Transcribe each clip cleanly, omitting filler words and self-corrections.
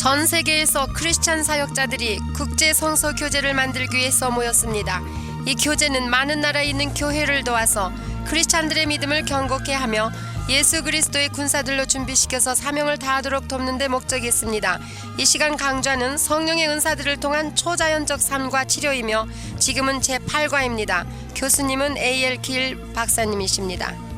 전 세계에서 크리스찬 사역자들이 국제 성서 교제를 만들기 위해서 모였습니다. 이 교제는 많은 나라에 있는 교회를 도와서 크리스찬들의 믿음을 견고케 하며 예수 그리스도의 군사들로 준비시켜서 사명을 다하도록 돕는 데 목적이 있습니다. 이 시간 강좌는 성령의 은사들을 통한 초자연적 삶과 치료이며 지금은 제8과입니다. 교수님은 A.L. 길 박사님이십니다.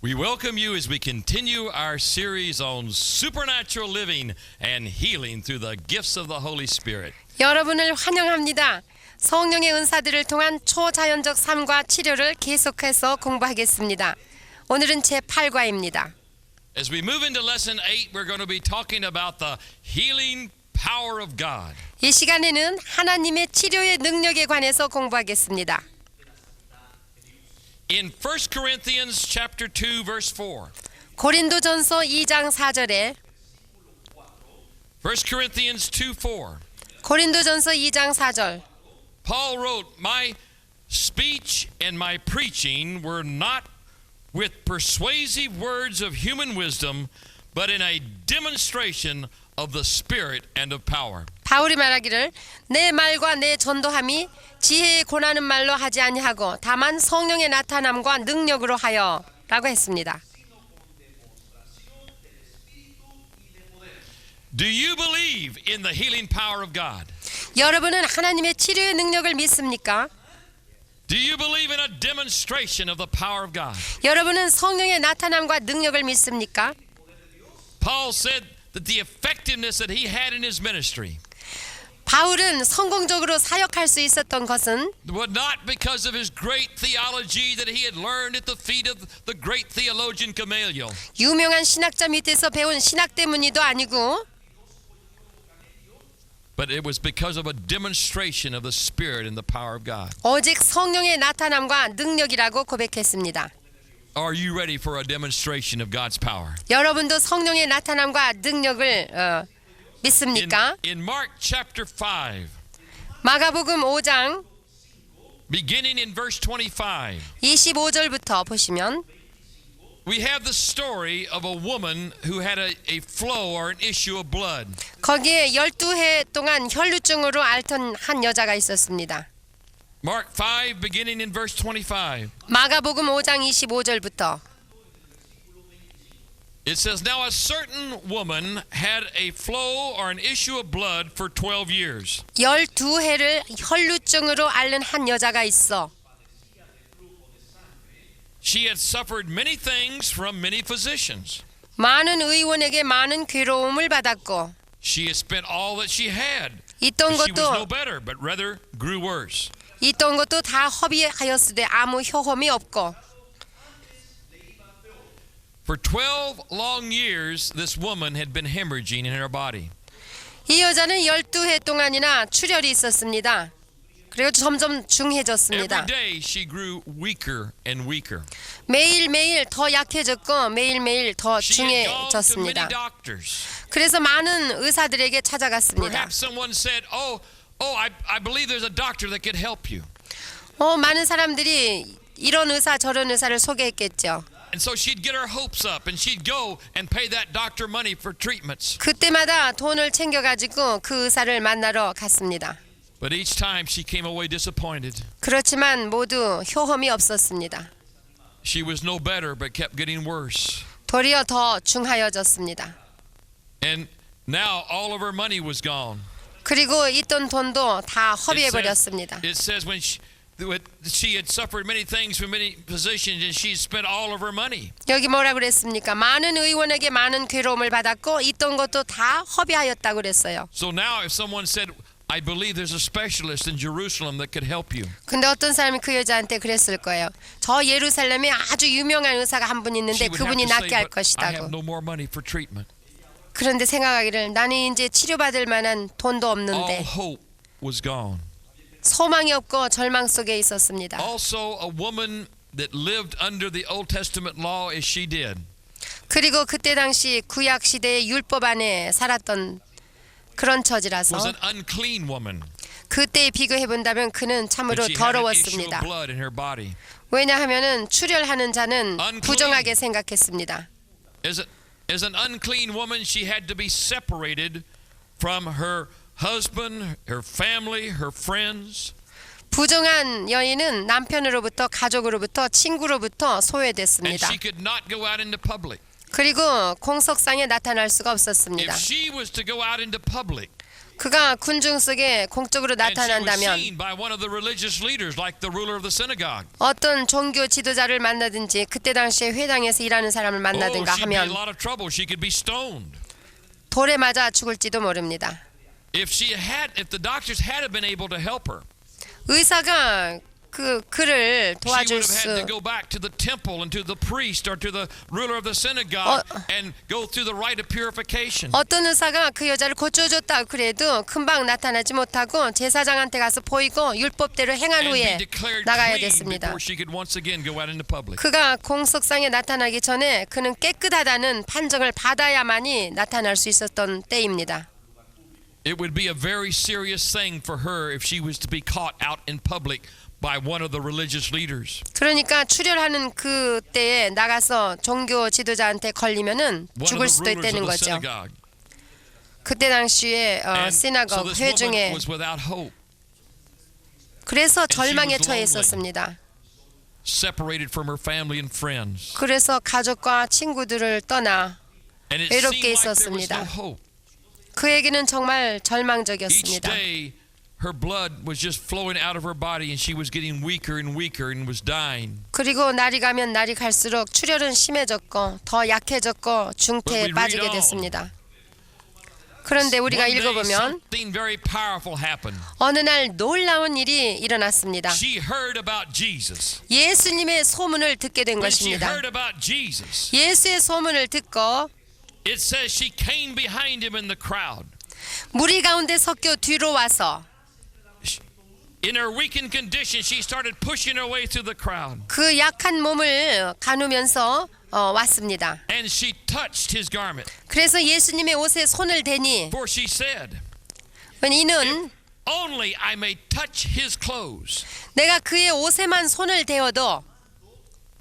We welcome you as we continue our series on supernatural living and healing through the gifts of the Holy Spirit. 여러분을 환영합니다. 성령의 은사들을 통한 초자연적 삶과 치료를 계속해서 공부하겠습니다. 오늘은 제8과입니다. As we move into lesson 8, we're going to be talking about the healing power of God. 이 시간에는 하나님의 치료의 능력에 관해서 공부하겠습니다. In 1 Corinthians chapter 2 verse 4. 고린도전서 2장 4절에 1 Corinthians 2:4. 고린도전서 2장 4절 Paul wrote, "My speech and my preaching were not with persuasive words of human wisdom, but in a demonstration of the Spirit and of power." 바울이 말하기를 내 말과 내 전도함이 지혜의 고나는 말로 하지 아니하고 다만 성령의 나타남과 능력으로 하여 라고 했습니다. Do you believe in the healing power of God? 여러분은 하나님의 치료의 능력을 믿습니까? Do you believe in a demonstration of the power of God? 여러분은 성령의 나타남과 능력을 믿습니까? Paul said that the effectiveness that he had in his ministry 바울은 성공적으로 사역할 수 있었던 것은 was not because of his great theology that he had learned at the feet of the great theologian Gamaliel. 유명한 신학자 밑에서 배운 신학 때문이도 아니고 But it was because of a demonstration of the Spirit and the power of God. 오직 성령의 나타남과 능력이라고 고백했습니다. Are you ready for a demonstration of God's power? 여러분도 성령의 나타남과 능력을 믿습니까? In Mark chapter 5, 마가복음 5장 beginning in verse 25, 25절부터 보시면 we have the story of a woman who had a flow or an issue of blood. 거기에 12해 동안 혈루증으로 앓던 한 여자가 있었습니다. Mark 5, beginning in verse 25. 마가복음 5장 25절부터 It says, "Now a certain woman had a flow or an issue of blood for 12 years. 12해를 혈루증으로 앓는 한 여자가 있어. She had suffered many things from many physicians. 많은 의원에게 많은 괴로움을 받았고 She had spent all that she had. 있던 She was no 것도 better, but rather grew worse. 있던 것도 다 허비하였으되 아무 효험이 없고 For 12 long years, this woman had been hemorrhaging in her body. 이 여자는 12해 동안이나 출혈이 있었습니다. 그리고 점점 Every 중해졌습니다. day she grew weaker and weaker. 매일매일 더 약해졌고 매일매일 더 She had gone to many 중해졌습니다. doctors. 그래서 많은 의사들에게 찾아갔습니다. Perhaps someone said, I believe there's a doctor that could help you. 많은 사람들이 이런 의사 저런 의사를 소개했겠죠. And so she'd get her hopes up and she'd go and pay that doctor money for treatments. 그때마다 돈을 챙겨가지고 그 의사를 만나러 갔습니다. But each time she came away disappointed. 그렇지만 모두 효험이 없었습니다. She was no better but kept getting worse. 도리어 더 중하여졌습니다. And now all of her money was gone. 그리고 있던 돈도 다 허비해버렸습니다. It says when she had suffered many things from many physicians and she spent all of her money. 여기 뭐라 그랬습니까? 많은 의원에게 많은 괴로움을 받았고 있던 것도 다 허비하였다고 그랬어요. So now if someone said, I believe there's a specialist in Jerusalem that could help you. 근데 어떤 사람이 그 여자한테 그랬을 거예요. 저 예루살렘에 아주 유명한 의사가 한 분 있는데 She would have 그분이 to say, 낫게 할 but I have 것이다고. no more money for treatment. 그런데 생각하기를 나는 이제 치료받을 만한 돈도 All 없는데 hope was gone. 소망이 없고 절망 속에 있었습니다. Also a woman that lived under the Old Testament law as she did. 그리고 그때 당시 구약 시대의 율법 안에 살았던 그런 was 처지라서 an unclean woman. 그때에 비교해 본다면 그는 참으로 And she had an issue of 더러웠습니다. blood in her body. 왜냐하면은 출혈하는 자는 Unclean. 부정하게 생각했습니다. As an unclean woman, she had to be separated from her husband, her family, her friends. 부정한 여인은 남편으로부터 가족으로부터 친구로부터 And 소외됐습니다. she could not go out into public. 그리고 공석상에 나타날 수가 없었습니다. If she was to go out into public, 그가 군중 속에 공적으로 and she was 나타난다면 seen by one of the religious leaders, like the ruler of the synagogue, 어떤 종교 지도자를 만나든지 그때 당시에 회당에서 일하는 사람을 만나든가 she'd be in a 하면 lot of trouble. She could be stoned. 돌에 맞아 죽을지도 모릅니다. If the doctors had been able to help her, 의사가 그를 she 도와줄 would have had to 수 go back to the temple and to the priest or to the ruler of the synagogue and go through the rite of purification. 어떤 의사가 그 여자를 고쳐줬다 그래도 금방 나타나지 못하고 제사장한테 가서 보이고 율법대로 행한 And be 후에 declared 나가야 clean 됐습니다. before she could once again go out into public. 그가 공석상에 나타나기 전에 그는 깨끗하다는 판정을 받아야만이 나타날 수 있었던 때입니다. It would be a very serious thing for her if she was to be caught out in public by one of the religious leaders. 그러니까 출혈하는 그 때에 나가서 종교 지도자한테 걸리면은 One 죽을 of 수도 the rulers 있다는 of the 거죠. synagogue. 그때 당시에 And so 시나고그 this woman 회중에 was without hope, 그래서 she 절망에 was 처해 lonely. 있었습니다. separated from her family and friends. 그래서 가족과 친구들을 떠나 And it 외롭게 seemed like there was 있었습니다. no hope. 그에게는 정말 Each 절망적이었습니다. day her blood was just flowing out of her body and she was getting weaker and weaker and was dying. 그리고 날이 가면 날이 갈수록 출혈은 심해졌고 더 약해졌고 But 중태에 we 빠지게 read on. 됐습니다. 그런데 우리가 One day 읽어보면 something very powerful happened. 어느 날 놀라운 일이 일어났습니다. She heard about Jesus. 예수님의 소문을 듣게 된 When she 것입니다. heard about Jesus, 예수의 소문을 듣고 it says she came behind him in the crowd. 무리 가운데 섞여 뒤로 와서 In her weakened condition, she started pushing her way through the crowd. 그 약한 몸을 가누면서 왔습니다. And she touched his garment. 그래서 예수님의 옷에 손을 대니 For she said, 이는 only I may touch his clothes, 내가 그의 옷에만 손을 대어도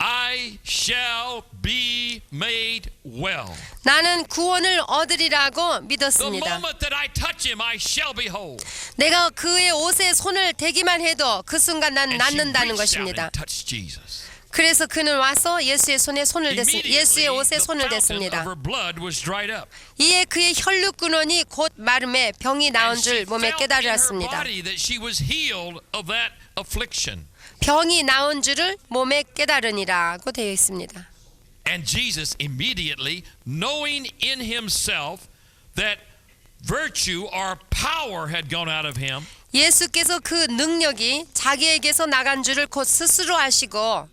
I shall be made well. 나는 구원을 얻으리라고 The 믿었습니다. moment that I touch him, I shall be whole. 내가 그의 옷에 손을 대기만 해도 그 순간 난 And she 낫는다는 reached out 것입니다. and touched Jesus. 그래서 그는 와서 예수의 손에 손을 댔습니다. Immediately, 예수의 옷에 the 손을 fountain of 댔습니다. her blood was dried up. 이에 그의 혈육 근원이 곧 마름에 병이 나온 And she 줄 몸에 felt in her 깨달았습니다. body that she was healed of that affliction. 병이 나온 줄을 몸에 깨달으니라고 되어 있습니다. And Jesus immediately, knowing in himself that virtue or power had gone out of him, 예수께서 그 능력이 자기에게서 나간 줄을 곧 스스로 아시고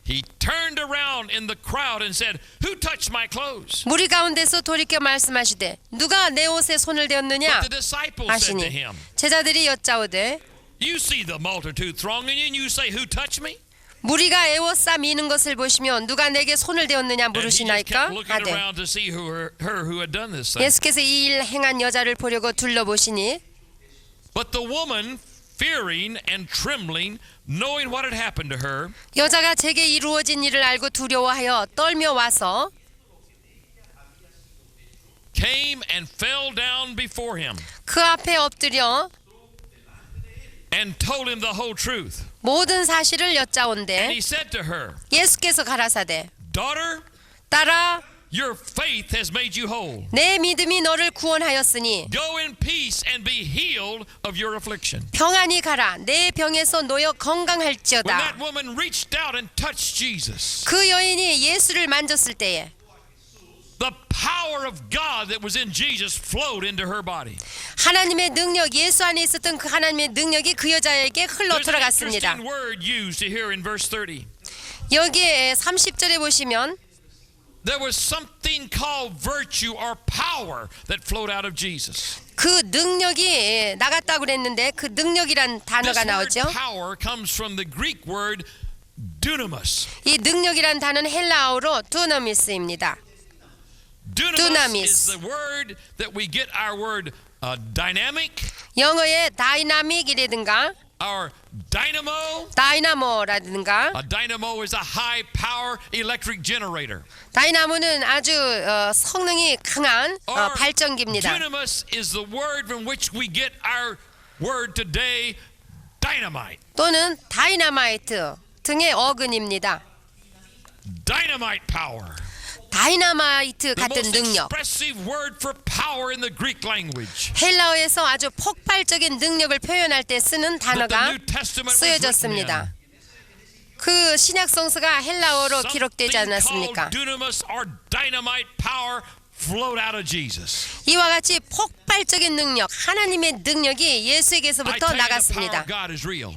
he turned around in the crowd and said, "Who touched my clothes?" 무리 가운데서 돌이켜 말씀하시되 누가 내 옷에 손을 대었느냐 But the disciples said to 하시니 him, 제자들이 여짜오되 "You see the multitude thronging you, and you say, 'Who touched me?'" 무리가 애워싸 미는 것을 보시며 누가 내게 손을 대었느냐 And he just 물으시나이까 kept looking 하되 around to see her who had done this thing. 예수께서 이 일 행한 여자를 보려고 둘러보시니 But the woman, fearing and trembling, knowing what had happened to her, 여자가 제게 이루어진 일을 알고 두려워하여 떨며 와서 came and fell down before him 그 앞에 엎드려 and told him the whole truth. 모든 사실을 And 여짜온대 he said to her, 예수께서 가라사대 "Daughter, 딸아 your faith has made you whole. 내 믿음이 너를 구원하였으니 Go in peace and be healed of your affliction." 평안히 가라 내 병에서 놓여 When 건강할지어다. that woman reached out and touched Jesus, 그 여인이 예수를 만졌을 때에 the power of God that was in Jesus flowed into her body. 하나님의 능력 예수 안에 있었던 그 하나님의 능력이 그 여자에게 흘러 There's an 들어갔습니다. interesting word used here in verse 30. 여기에 30절에 보시면 There was something called virtue or power that flowed out of Jesus. 그 능력이 나갔다고 그랬는데 그 능력이란 This 단어가 word 나오죠. power comes from the Greek word dunamis. 이 능력이란 단어는 헬라어로 두너미스입니다. Dunamis is the word that we get our word dynamic, 영어의 다이나믹이라든가 our dynamo. 다이나모라든가 A dynamo is a high power electric generator. 다이나모는 아주 성능이 강한 Or 발전기입니다. dunamis is the word from which we get our word today, dynamite. 또는 다이나마이트 등의 어근입니다. Dynamite power. 다이나마이트 The 같은 most 능력. expressive word for power in the Greek language. 헬라어에서 아주 폭발적인 능력을 표현할 때 쓰는 That the 단어가 New Testament was written in. 쓰여졌습니다. 그 신약 성서가 헬라어로 기록되지 Something 않았습니까? called dunamis or dynamite power flowed out of Jesus. 이와 같이 폭발적인 능력, 하나님의 능력이 I 예수에게서부터 tell you, the power 나갔습니다. of God is real.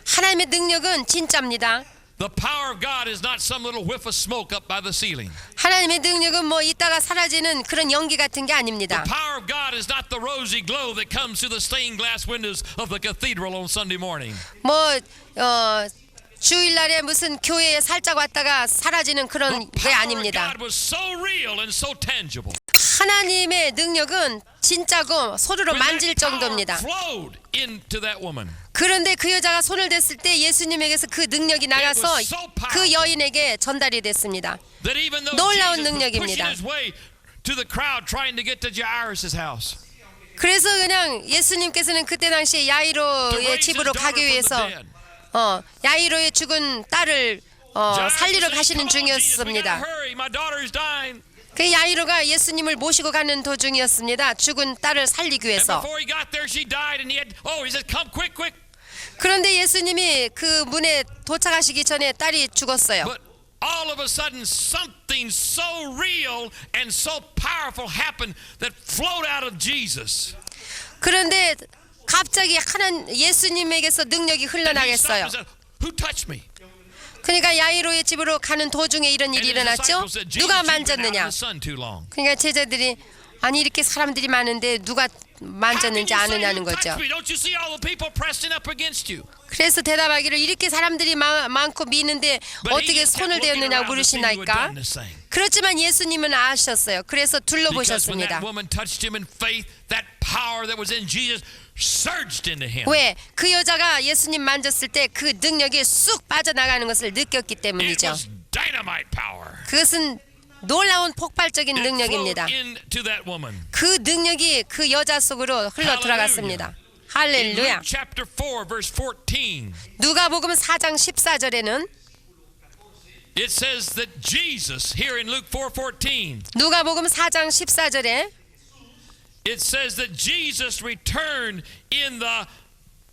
하나님의 능력은 진짜입니다. The power of God is not some little whiff of smoke up by the ceiling. 하나님의 능력은 뭐 있다가 사라지는 그런 연기 같은 게 아닙니다. The power of God is not the rosy glow that comes through the stained glass windows of the cathedral on Sunday morning. 뭐 주일날에 무슨 교회에 살짝 왔다가 사라지는 그런 The 게 power of 아닙니다. God was so real and so tangible. 하나님의 능력은 진짜고 손으로 When 만질 that power 정도입니다. flowed into that woman. 그런데 그 여자가 손을 댔을 때 예수님에게서 그 능력이 나가서 그 여인에게 전달이 됐습니다. That even though 놀라운 Jesus was 능력입니다. pushing his way to the crowd trying to get to Jairus' house. 그래서 그냥 예수님께서는 그때 당시에 To 야이로의 raise his 집으로 daughter 가기 from 위해서 the dead. 야이로의 죽은 딸을 Jairus 살리러 said, 가시는 "Come on, Jesus, we gotta 중이었습니다. hurry. My daughter's dying." 그 야이로가 예수님을 모시고 가는 도중이었습니다. 죽은 딸을 살리기 And 위해서. before he got there, she died, and he said, "Come quick, quick." 그런데 예수님이 그 문에 도착하시기 전에 딸이 죽었어요. But all of a sudden, something so real and so powerful happened that flowed out of Jesus. 그런데 갑자기 예수님에게서 능력이 And he stopped 흘러나겠어요. and said, "Who touched me?" 그러니까 야이로의 집으로 가는 도중에 이런 And 일이 his 일어났죠. disciples said, "Jesus, 누가 you've been out in 만졌느냐? the sun too long." 그러니까 제자들이 아니 이렇게 사람들이 많은데 누가 How can 만졌는지 you say 아느냐는 who 거죠. touched me? Don't you see all the people pressing up against you? 그래서 대답하기를 이렇게 사람들이 많고 미는데 But he 어떻게 just kept 손을 looking 대었느냐고 around to see who had 물으시나이까? done the same. 그렇지만 예수님은 아셨어요. 그래서 Because when 둘러보셨습니다. that woman touched him in faith, that power that was in Jesus surged into him. 왜? 그 여자가 예수님 만졌을 때 그 능력이 쑥 빠져나가는 것을 느꼈기 It 때문이죠. was dynamite power. 그것은 놀라운 폭발적인 It flowed 능력입니다. into that woman. 그 능력이 그 여자 속으로 흘러 들어갔습니다. In 할렐루야. Luke chapter 4, verse 14, 누가복음 4장 14절에는 it says that Jesus, here in Luke 4:14, 누가복음 4장 14절에 it says that Jesus returned in the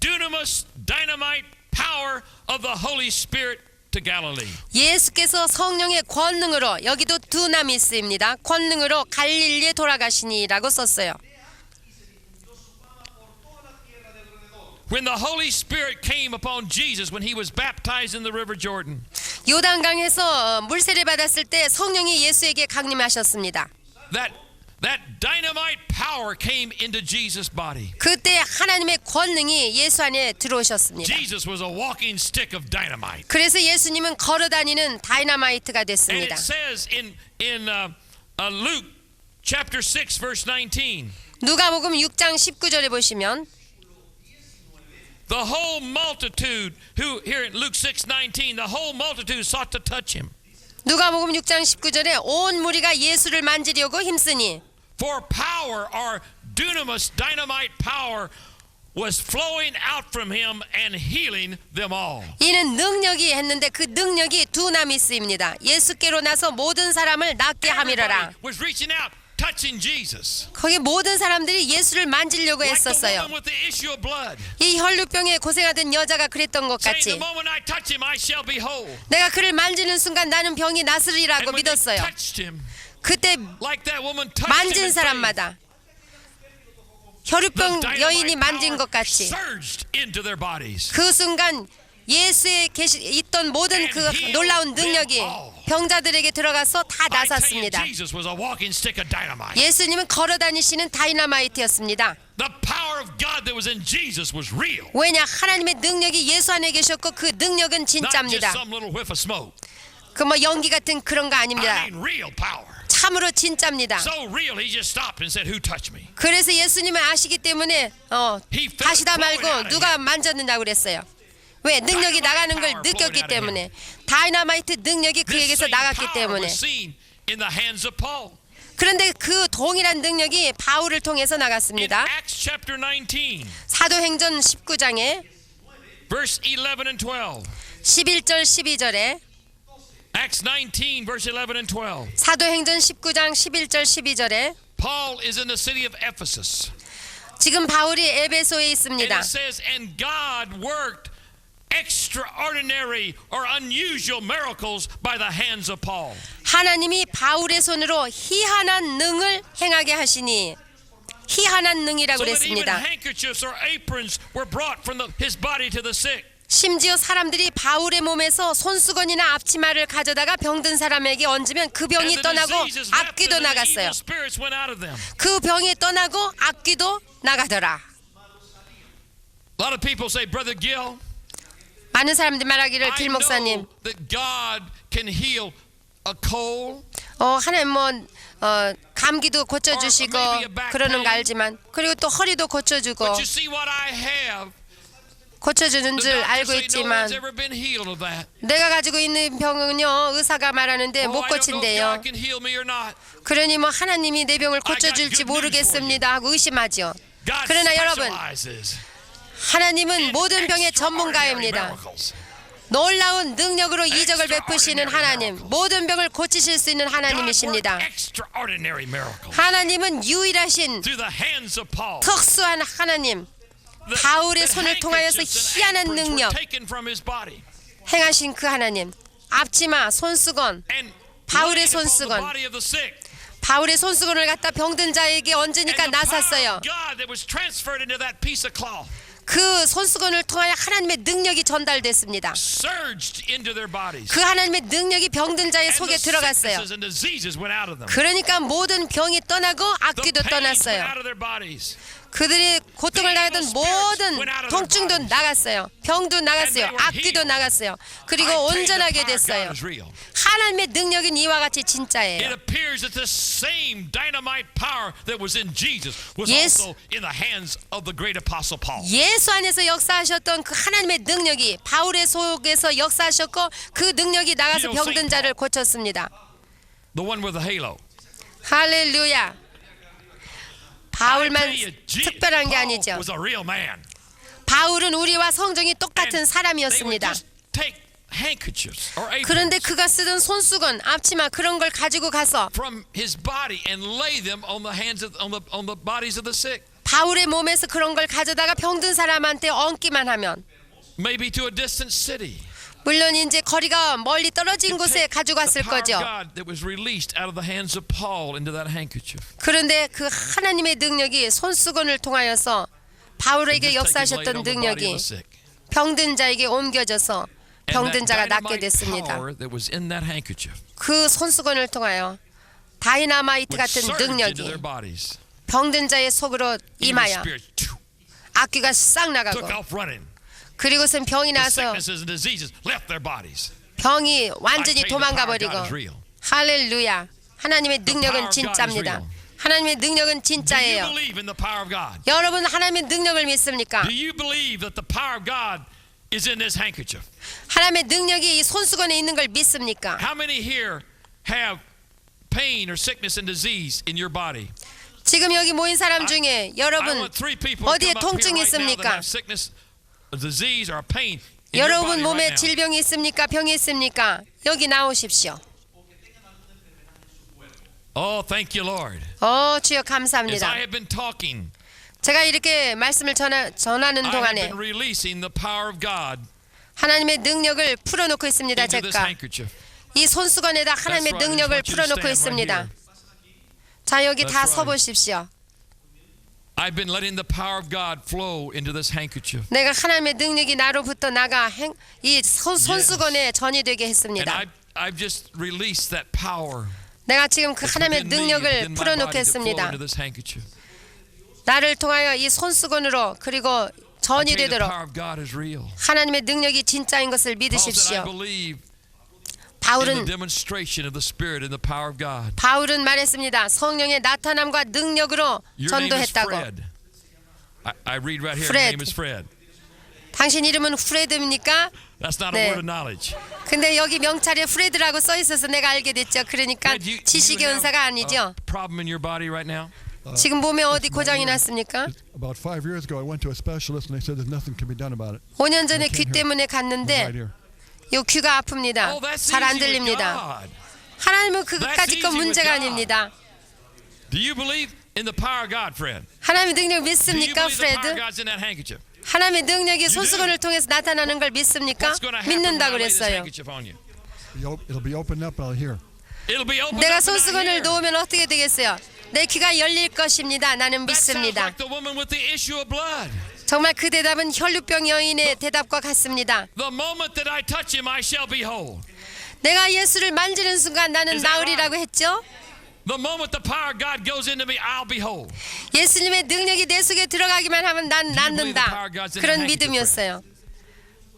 dunamis, dynamite power of the Holy Spirit to Galilee. 예수께서 성령의 권능으로 여기도 두나미스입니다. 권능으로 갈릴리에 돌아가시니라고 썼어요. When the Holy Spirit came upon Jesus when he was baptized in the River Jordan, 요단강에서 물세례 받았을 때 성령이 예수에게 강림하셨습니다. that dynamite power came into Jesus' body. 그때 하나님의 권능이 예수 안에 들어오셨습니다. Jesus was a walking stick of dynamite. 그래서 예수님은 걸어다니는 다이나마이트가 And 됐습니다. it says in Luke chapter 6 verse 19, 누가복음 6장 19절에 보시면 the whole multitude who here in Luke 6:19, the whole multitude sought to touch him. 누가복음 6장 19절에 온 무리가 예수를 만지려고 힘쓰니 For power or dunamis, dynamite power was flowing out from him and healing them all. 이는 능력이 했는데 그 능력이 두나미스입니다. 예수께로 나서 모든 사람을 낫게 함이라라. Everybody was reaching out, touching Jesus. 거기 모든 사람들이 예수를 만지려고 Like the 했었어요. woman with the issue of blood. 이 혈루병에 고생하던 여자가 그랬던 것 Saying, 같이 the moment I touch him, I shall be whole. 내가 그를 만지는 순간 나는 병이 And 나으리라고 when they 믿었어요. touched him, 그때 like that woman touched him 만진 in faith, 사람마다 the 혈루병 dynamite 여인이 만진 power 것 같이 surged into their bodies. 그 순간 예수에 있던 모든 그 놀라운 능력이 병자들에게 들어가서 다 I tell you, 나섰습니다. Jesus was a walking stick of dynamite. 예수님은 걸어다니시는 다이나마이트였습니다. The power of God that was in Jesus was real. 왜냐 하나님의 능력이 예수 안에 계셨고 그 능력은 Not just 진짜입니다. some little whiff of smoke. 그 뭐 연기 같은 그런 거 I 아닙니다. mean real power. 참으로 진짜입니다. So real, he just stopped and said, "Who touched me?" 그래서 예수님을 아시기 때문에 가시다 말고 누가 만졌느냐고 그랬어요. 왜? 능력이 나가는 걸 느꼈기 때문에. 다이너마이트 능력이 This 그에게서 same 나갔기 power 때문에. was seen in the hands of Paul. 그런데 그 동일한 능력이 바울을 통해서 In 나갔습니다. Acts chapter 19, 사도행전 19장에 verse 11 and 12. 11절 12절에 Acts 19, verse 11 and 12. 사도행전 19장 11절 12절에 Paul is in the city of Ephesus. 지금 바울이 에베소에 And 있습니다. it says, "And God worked extraordinary or unusual miracles by the hands of Paul." 하나님이 바울의 손으로 희한한 능을 행하게 하시니 희한한 능이라고 So that even 그랬습니다. handkerchiefs or aprons were brought from his body to the sick. 심지어 사람들이 바울의 몸에서 손수건이나 앞치마를 가져다가 병든 사람에게 얹으면 그 병이 And the 떠나고 diseases left 악귀도 them and the 나갔어요. evil spirits went out of them. 그 병이 떠나고 악귀도 나가더라. A lot of people say, "Brother Gill, 많은 사람들이 말하기를 I 길 목사님, know that God can heal a cold, 하나님 감기도 고쳐주시고 Or maybe a back 그러는 거 pain. 알지만 그리고 또 허리도 고쳐주고 but you see what I have. 고쳐주는 The 줄 doctors 알고 say no 있지만 one's ever been healed of that. 내가 가지고 있는 병은요 의사가 말하는데 못 I don't know if 고친대요. God can heal me or not. 그러니 하나님이 내 병을 고쳐줄지 모르겠습니다 하고 의심하죠. God 그러나 여러분, specializes 하나님은 in 모든 병의 extraordinary 전문가입니다. miracles. 놀라운 능력으로 이적을 베푸시는 하나님, 모든 병을 고치실 수 있는 God worked 하나님이십니다. extraordinary miracles 하나님은 유일하신 through the hands of Paul. 특수한 하나님, The- 바울의 the 손을 통하여서 handkerchiefs and 희한한 aprons were 능력 taken from his body 행하신 그 하나님, 앞치마, 손수건, and 바울의 laid upon the 손수건. body of the sick. 바울의 손수건을 갖다 병든 자에게 얹으니까 And the power 나섰어요. of God that was transferred into that piece of cloth 그 손수건을 통하여 하나님의 능력이 전달됐습니다. surged into their bodies. 그 하나님의 능력이 병든 자의 And 속에 the 들어갔어요. sicknesses and diseases went out of them. 그러니까 모든 병이 떠나고 The 악귀도 pains went 떠났어요. out of their bodies. 그들이 고통을 당하던 모든 통증도 나갔어요. 병도 나갔어요. 악귀도 나갔어요. 그리고 I tell you, the 온전하게 power of 됐어요. God is real. 하나님의 능력은 이와 같이 It 진짜예요. appears that the same dynamite power that was in Jesus was Yes. also in the hands of the great apostle Paul. 예수 안에서 역사하셨던 그 하나님의 능력이 바울의 속에서 역사하셨고 그 능력이 나가서 병든 자를 고쳤습니다. The one with the halo. 할렐루야. I 바울만 tell you, 특별한 게 Paul 아니죠. was a real man. 바울은 우리와 성정이 똑같은 And 사람이었습니다. They would just take handkerchiefs or aprons 그런데 그가 쓰던 손수건, 앞치마 그런 걸 가지고 가서 from his body and lay them on the hands of on the bodies of the sick. 바울의 몸에서 그런 걸 가져다가 병든 사람한테 얹기만 하면, Maybe to a distant city. 물론 이제 거리가 멀리 떨어진 곳에 가지고 갔을 The power 거죠. of God that was released out of the hands of Paul into that handkerchief. 그런데 그 하나님의 능력이 손수건을 통하여서 바울에게 Just taken, laid 역사하셨던 on the body of 능력이 the sick. 병든 자에게 옮겨져서 And 병든 that 자가 낫게 dynamite 됐습니다. power that was in that handkerchief 그 손수건을 통하여 다이나마이트 would 같은 surge into 능력이 their bodies. 병든 자의 속으로 Evil 임하여 spirits 악귀가 싹 나가고, took off running. 그리고선 병이 The 나서 sicknesses and diseases left their bodies. 병이 I 완전히 tell you, the 도망가 power of God 버리고. is real. 할렐루야. 하나님의 The power 능력은 of God is 진짜입니다. real. 하나님의 능력은 Do you 진짜예요. believe in the power of God? 여러분 하나님의 능력을 믿습니까? Do you believe that the power of God is in this handkerchief? 하나님의 능력이 이 손수건에 있는 걸 믿습니까? How many here have pain or sickness and disease in your body? 지금 여기 모인 사람 중에 I 여러분 want 3 people to 어디에 come up here 통증이 right now that 있습니까? have sickness, a disease, or a pain in your 여러분 body 몸에 right now. 질병이 있습니까? 병이 있습니까? 여기 나오십시오. Oh, thank you, Lord. 주여 As 감사합니다. I have been talking, 제가 이렇게 말씀을 전하는 I have 동안에 been releasing the power of God 하나님의 능력을 풀어놓고 있습니다. into this 제가 handkerchief. 이 손수건에다 That's 하나님의 right. I just 능력을 want you to 풀어놓고 stand right 있습니다. here. 자, 여기 That's 다 right. 서보십시오. I've been letting the power of God flow into this handkerchief. 내가 하나님의 능력이 나로부터 나가 이 손수건에 전이되게 And 했습니다. I've just released that power 내가 지금 그 that's 하나님의 within me, 능력을 within my body to flow 풀어놓겠습니다. into this handkerchief. 나를 통하여 이 손수건으로 그리고 I 전이 tell you, the 되도록 power of God is real. 하나님의 능력이 진짜인 것을 Paul said, I 믿으십시오. believe 바울은 demonstration of the Spirit and the power of God. 바울은 말했습니다. 성령의 나타남과 능력으로 Your name is 전도했다고. Fred. I read right here. Fred. Your name is Fred. 당신 이름은 프레드입니까? That's not a 네. word of knowledge. 근데 여기 명찰에 프레드라고 써 있어서 내가 알게 됐죠. 그러니까 Fred, you 지식의 have 은사가 a 아니죠. problem in your body right now? 지금 몸에 어디 고장이 났습니까? About 5 years ago, I went to a specialist, and they said there's nothing can be done about it. 5년 전에 귀 때문에 갔는데 Right here. 요 귀가 아픕니다. Oh, that's 잘 안 easy with 들립니다. God. 하나님은 그것까지 거 easy with 문제가 God. 아닙니다. Do you believe in the power of God, Fred? 하나님의 능력 Do you 믿습니까, believe the power of 프레드? God's in that handkerchief? 하나님의 능력이 손수건을 통해서 나타나는 걸 믿습니까? What's going to happen when 믿는다 I lay this 그랬어요. handkerchief on you? It'll be opened up out here. It'll be opened 내가 up and out 손수건을 here. 놓으면 어떻게 되겠어요? 내 귀가 열릴 것입니다. 나는 That sounds 믿습니다. like the woman with the issue of blood. 정말 그 대답은 혈루병 여인의 대답과 같습니다. The moment that I touch him, I shall be whole. 내가 예수를 만지는 순간 나는 Is that 나으리라고 했죠. The moment the power of God goes into me, I'll be whole. 예수님의 능력이 내 속에 들어가기만 하면 난 낫는다. 그런 믿음이었어요.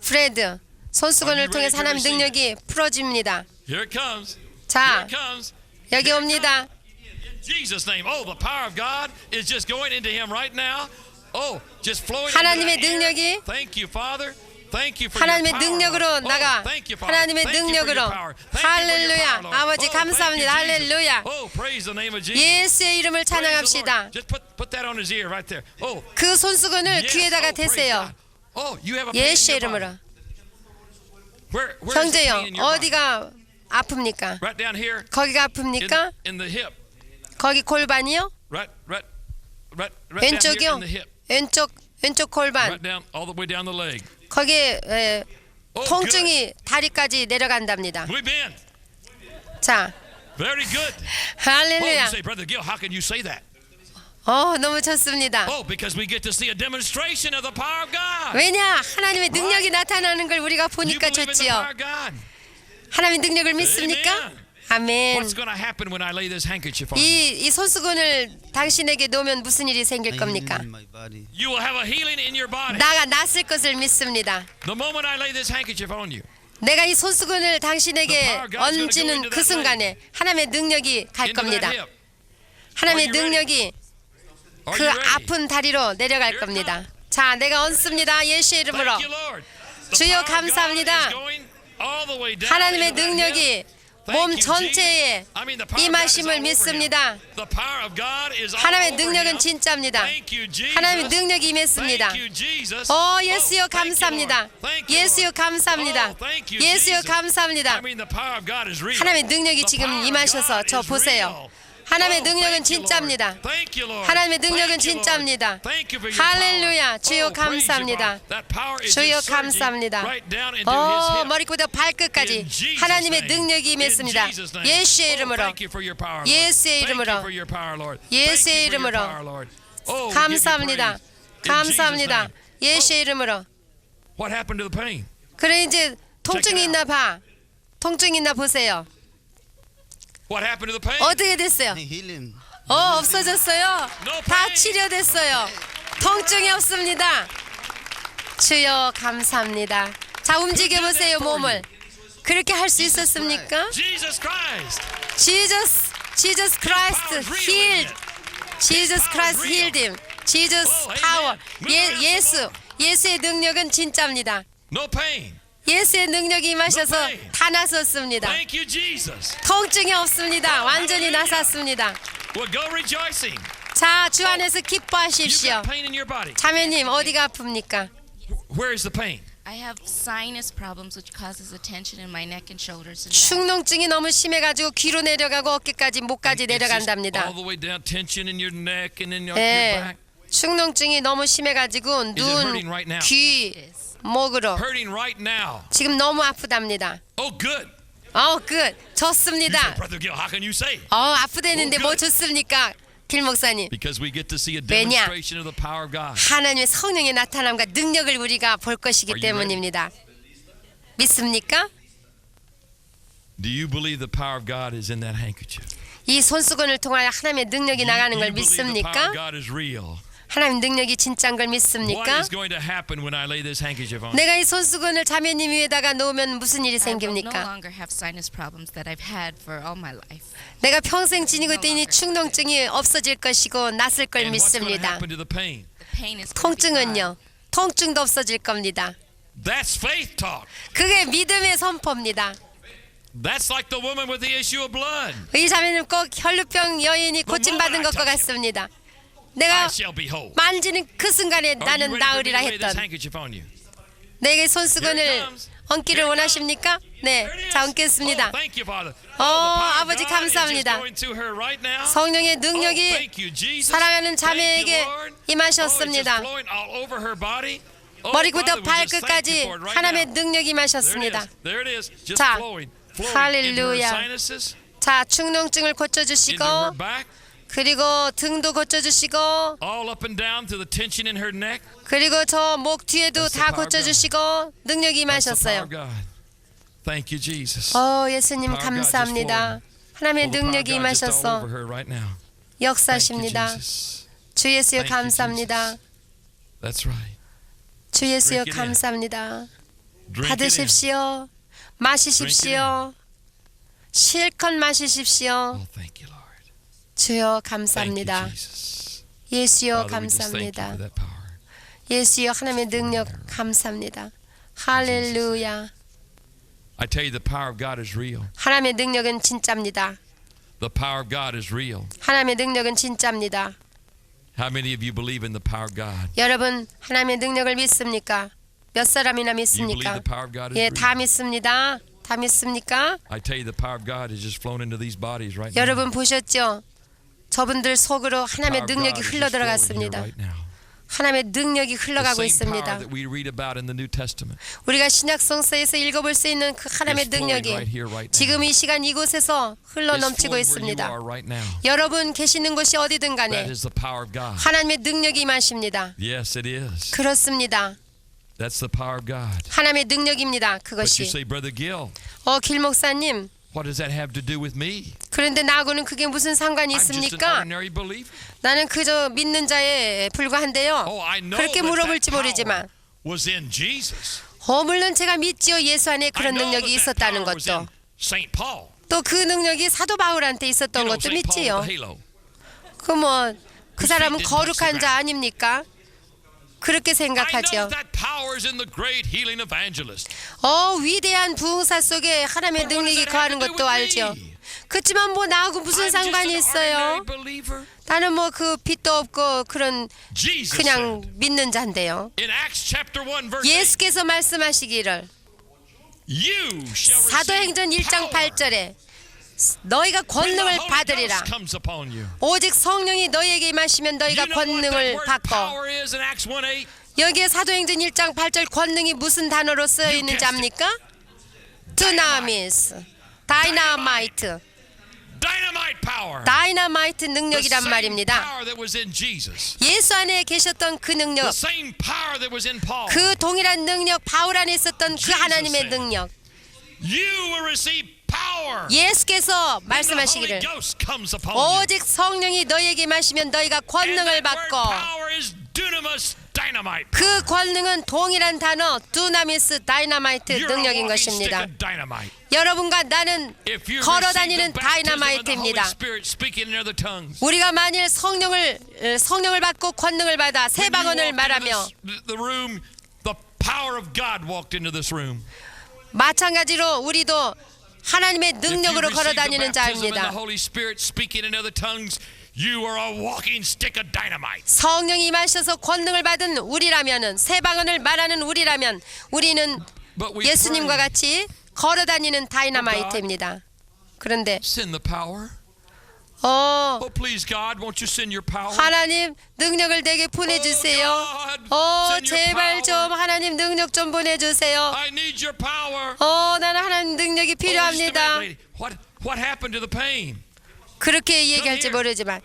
프레드, 손수건을 통해서 하나님 능력이 풀어집니다. Here it comes. 자, Here it comes. 여기 옵니다. In Jesus' name. Oh, the power of God is just going into him right now. Oh, just flowing into 하나님의 that ear. 능력이 Thank you, Father. Thank you for 하나님의 your power. 능력으로 Oh, 나가. thank you, Father. 하나님의 Thank you for your 능력으로. power. Thank you for your 할렐루야. power, Lord. 아버지 Oh, thank 감사합니다. you, Jesus. 할렐루야. Oh, praise the name of Jesus. 예수의 이름을 Praise the Lord. 찬양합시다. Just put that on his ear right there. Oh, 그 손수건을 yes. 귀에다가 Oh, praise 대세요. God. Oh, you have a pain in 예수의 your body. 이름으로. Where's the pain 형제요, in your body? 어디가 아픕니까? Right down here. 거기가 아픕니까? In the hip. 거기 골반이요? Right down here 왼쪽이요? in the hip. 왼쪽 골반. Right down all the way down the leg. 거기에 Oh, 통증이 다리까지 내려간답니다. good. We bend. 자, Very good. Oh, you 할렐루야. say, Brother Gil, how can you say that? 너무 좋습니다. Oh, because we get to see a demonstration of the power of God. 왜냐? 하나님의 능력이 나타나는 걸 우리가 You 보니까 believe in the 좋지요. power of God. 하나님의 능력을 믿습니까? 아멘. What's going to happen when I lay this handkerchief on you? 이 손수건을 당신에게 놓으면 무슨 일이 생길 겁니까? You will have a healing in your body. 나가 낫을 것을 믿습니다. The moment I lay this handkerchief on you, 내가 이 손수건을 당신에게 얹는 그 순간에 하나님의 능력이 갈 into 겁니다. that hip. 하나님의 Are you ready? 능력이 Are 그 you ready? 아픈 다리로 내려갈 Here it 겁니다. 자, 내가 얹습니다. 예수의 이름으로. Thank you, Lord. The 주여 power of God 감사합니다. is going all the way down 하나님의 into that 능력이 hip. 몸 Thank you, 전체에 Jesus. I mean, the power of God is all 임하심을 over him. 믿습니다. The power of God is all 하나님의 over 능력은 him. 진짜입니다. Thank you, Jesus. 하나님의 능력이 임했습니다. Thank you, Jesus. 예수여 Oh, thank you, 감사합니다. Lord. Thank you, 예수여 Lord. 감사합니다. Oh, thank you, 예수여 Jesus. 감사합니다. I mean, the power of God is real. 하나님의 능력이 The 지금 power of 임하셔서 God 저 is 보세요. real. 하나님의 Oh, 능력은 thank you, 진짜입니다. Lord. Thank you, Lord. 하나님의 능력은 Thank you, Lord. 진짜입니다. Thank you for your 할렐루야. power. 주여 Oh, praise you, 감사합니다. Father. That power is 주여 just surging 감사합니다. right down into his hip. 머리부터 발끝까지 In Jesus' 하나님의 name. 능력이 In 임했습니다. Jesus' name. 예수의 Oh, 이름으로. thank you for your power, Lord. 예수의 Thank 이름으로. you for your power, Lord. 예수의 Thank you for your 이름으로. power, Lord. Oh, we give you 감사합니다. praise. In Jesus' 감사합니다. name. 예수의 이름으로. What happened to the pain? 그래 이제 통증이 Check it 있나 봐. 통증이 있나 보세요. What happened to the pain? 어떻게 됐어요? healing. 없어졌어요. No 다 pain. 치료됐어요. 통증이 없습니다. 주여 감사합니다. 자, 움직여 보세요, 몸을. 그렇게 할 수 있었습니까? Jesus Christ. Jesus Christ healed. Jesus Christ healed him. Jesus power. 예수의 능력은 진짜입니다. No pain. 예수의 능력이 임하셔서 다 나섰습니다. Thank you, Jesus. 통증이 없습니다. 완전히 나섰습니다. Well, go rejoicing. 자, 주 안에서 You 기뻐하십시오. got pain in your body. 자매님, 어디가 아픕니까? Where is the pain? I have sinus problems which causes a tension in my neck and shoulders and back. 축농증이 너무 심해가지고 귀로 내려가고 어깨까지 목까지 It's just 내려간답니다. all the way down, tension in your neck and in your 예, back. 축농증이 너무 심해가지고 Is it hurting right now? 눈, 귀, 목으로 Hurting right now. 지금 너무 아프답니다. Oh, good. 끝. You 좋습니다. said, Brother Gil, how can you say? 아프대는데 뭐 good. 좋습니까? 길 목사님. Because we get to see a 왜냐? demonstration of the power of God. 하나님의 성령의 나타남과 능력을 우리가 볼 것이기 Are you ready? 때문입니다. 믿습니까? Do you believe the power of God is in that handkerchief? 이 손수건을 통하여 하나님의 능력이 나가는 Do 걸 you believe the power of 믿습니까? God is real? 하나님 능력이 진짜인 걸 What 믿습니까? is going to happen when I lay this handkerchief on you? 내가 이 손수건을 자매님 위에다가 놓으면 무슨 일이 I will no 생깁니까? longer have sinus problems that I've had for all my life. 내가 평생 지니고 있던 이 충농증이 없어질 것이고 낫을 걸 And what's going to 믿습니다. happen to the pain? The pain is going to be gone. 통증은요. 통증도 없어질 겁니다. That's faith talk. 그게 믿음의 선포입니다. That's like the woman with the issue of blood. 이 자매는 꼭 혈루병 여인이 고침받은 것과 같습니다. I 내가 shall be whole. 만지는 그 순간에 Are you 나는 ready for me 나으리라 to lay this 했던 handkerchief on you? 내게 손수건을 얹기를 원하십니까? 네, 자 얹겠습니다. Oh, thank you, Father. 아버지 God is just 감사합니다. going to her right now. 성령의 Oh, 능력이 thank you, Jesus. 사랑하는 Thank you, 자매에게 Lord. 임하셨습니다. Oh, it's just flowing all over her body. Oh, 머리부터 Father, we just thank you 발끝까지 for it right 하나님의 now. 능력이 There it 임하셨습니다. is. There it is. Just 자, flowing into her 할렐루야. sinuses, 자, 충농증을 into her 고쳐주시고 back, 그리고 등도 고쳐주시고 all up and down to the tension in her neck. 그리고 저 목 뒤에도 That's the 다 power of 고쳐주시고 능력이 That's the power 임하셨어요. of God. Thank you, Jesus. 예수님 Power of God just 감사합니다. 하나님의 Oh, the power of 능력이 God just all 임하셔서 over her right now. Thank you, 역사십니다. Jesus. 주 예수여 Thank you, 감사합니다. Jesus. That's right. 주 예수여 Drink it in. 감사합니다. Drink it in. 받으십시오. 마시십시오. 실컷 마시십시오. Oh, thank you, Lord. 주여 Thank 감사합니다. you, Jesus. 예수여 Father, we just thank you 감사합니다. for that power. 예수여 하나님의 능력 감사합니다. 할렐루야. I tell you, the power of God is real. 하나님의 능력은 진짜입니다. The power of God is real. 하나님의 능력은 진짜입니다. How many of you believe in the power of God? 여러분 하나님의 능력을 믿습니까? 몇 사람이나 You believe 믿습니까? the power of God is 예, real? 다 믿습니다. 다 믿습니까? I tell you, the power of God has just flown into these bodies right now. 여러분 보셨죠? 저분들 속으로 The 하나님의 power of 능력이 God is 흘러 just flowing here 들어갔습니다. right now. 하나님의 능력이 The 흘러가고 same power 있습니다. that we read about in the New Testament 우리가 신약성서에서 읽어볼 수 있는 그 하나님의 is flowing 능력이 right here, right now. 지금 이 시간 이곳에서 흘러 It's 넘치고 flowing where you 있습니다. are right now. 여러분 계시는 곳이 어디든 That 간에 is the power of God. 하나님의 능력이 임하십니다. Yes, it is. 그렇습니다. That's the power of God. 하나님의 능력입니다. But you 그것이. say, Brother Gil, 길 목사님, what does that have to do with me? 그런데 나하고는 그게 무슨 상관이 I'm just an 있습니까? ordinary believer. 나는 그저 믿는 자에 불과한데요. Oh, I know 그렇게 that 물어볼지 that 모르지만 power was in Jesus. 물론 제가 믿지요. 예수 안에 I 그런 know 능력이 that that 있었다는 power was 것도. in Saint Paul. 또 그 능력이 사도 바울한테 You 있었던 know, 것도 Saint Paul 믿지요. with the halo. 그 사람은 didn't touch the 거룩한 자 ground. 아닙니까? 그렇게 I know 생각하죠. that power is in the great healing evangelist. 위대한 부흥사 속에 하나님의 But what does 능력이 that 거하는 have to do 것도 with 알죠. me? 그렇지만 나하고 무슨 I'm just 상관이 an 있어요? ordinary believer. 나는 그 빚도 없고 그런 Jesus 그냥 said 믿는 자인데요. in Acts chapter 1 verse 8, 예수께서 말씀하시기를 you shall 사도행전 receive 1장 power 8절에 너희가 when the 권능을 Holy 받으리라. Ghost comes upon you. 오직 성령이 너희에게 임하시면 너희가 You know what that 권능을 word 받고. power is in Acts 1:8? 여기에 사도행전 1장 8절 권능이 무슨 단어로 쓰여 You 있는지 guessed it. 압니까? 드나미스, 다이나마이트, Dynamite power. 다이나마이트 The 능력이란 same 말입니다. power that was in Jesus. 예수 안에 계셨던 그 능력, The same power that was in Paul. 그 동일한 능력, 바울 안에 있었던 그 하나님의 said, 능력, You will receive power. 예수께서 when the Holy 말씀하시기를 Ghost comes upon you. 오직 성령이 너희에게 마시면 너희가 And 권능을 that word 받고, power is dunamis dynamite. 그 권능은 동일한 단어 두나미스 다이나마이트 You're a 능력인 walking stick 것입니다. of dynamite. 여러분과 나는 If you 걸어 receive the 다니는 baptism of the Holy 다이나마이트입니다. Spirit speaking in other tongues, 우리가 만일 성령을 받고 권능을 받아 새 when you 방언을 walked 말하며 into the room, the power of God walked into this room. 마찬가지로 우리도 하나님의 If you 능력으로 걸어 receive the 다니는 baptism in the 자입니다. Holy Spirit speaking in other tongues, you are a walking stick of dynamite. 성령이 임하셔서 권능을 받은 우리라면은 새 방언을 말하는 우리라면 우리는 But we 예수님과 pray, 같이 걸어 다니는 다이나마이트입니다. 그런데 send the power. 어 Oh, please, God, won't you send your power? 하나님 능력을 내게 보내주세요. Oh, God, send your 제발 좀 power. 하나님 능력 좀 보내주세요. I need your power. 나는 하나님 능력이 Oh, just a minute, 필요합니다. lady. What happened to the pain? 그렇게 얘기할지 here. 모르지만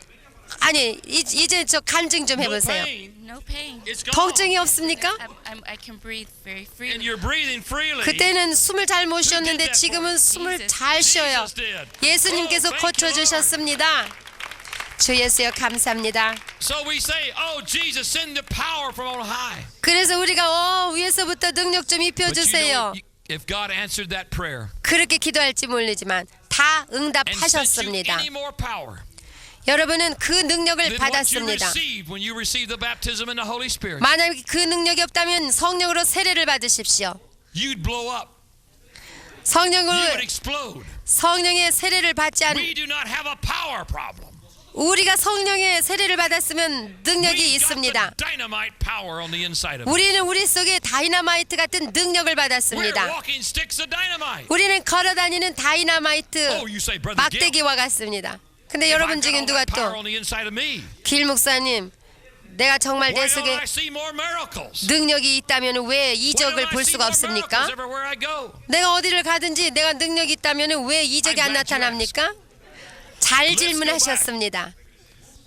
아니 이제 저 간증 좀 No 해보세요. pain. No pain. It's gone. 통증이 없습니까? I can breathe very And freely. you're breathing freely. 그때는 숨을 잘 못 쉬었는데 that 지금은 for 숨을 Jesus. 잘 쉬어요. Jesus did. 예수님께서 Oh, thank you, Lord. 고쳐주셨습니다. 주 예수여 감사합니다. So we say, "Oh, Jesus, send the power from on high." 그래서 우리가 위에서부터 능력 좀 But you know, 입혀주세요. if God answered that prayer 그렇게 기도할지 모르지만 다 and sent you 응답하셨습니다. any more power 여러분은 그 능력을 than what you 받았습니다. received when you received the baptism in the Holy Spirit, 만약 그 능력이 없다면 성령으로 세례를 받으십시오. you'd blow up. You would 성령으로 explode. 성령의 세례를 받지 않 We do not have a power problem. 우리가 성령의 세례를 받았으면 능력이 We got 있습니다. the dynamite power on the inside of us. 우리는 우리 속에 다이나마이트 같은 능력을 We're 받았습니다. walking sticks of dynamite. 우리는 걸어다니는 다이나마이트 Oh, you say, Brother Gil, 막대기와 같습니다. 근데 if 여러분 I've got 중에 all 누가 that power 또 on the inside of me, 길 목사님 내가 정말 why 내 don't 속에 I see more miracles? 능력이 있다면 왜 Why don't 이적을 I 볼 see 수가 more 없습니까? miracles everywhere I go? 내가 어디를 가든지 내가 능력이 있다면 왜 이적이 I'm 안 glad you 나타납니까? 잘 Let's go 질문하셨습니다.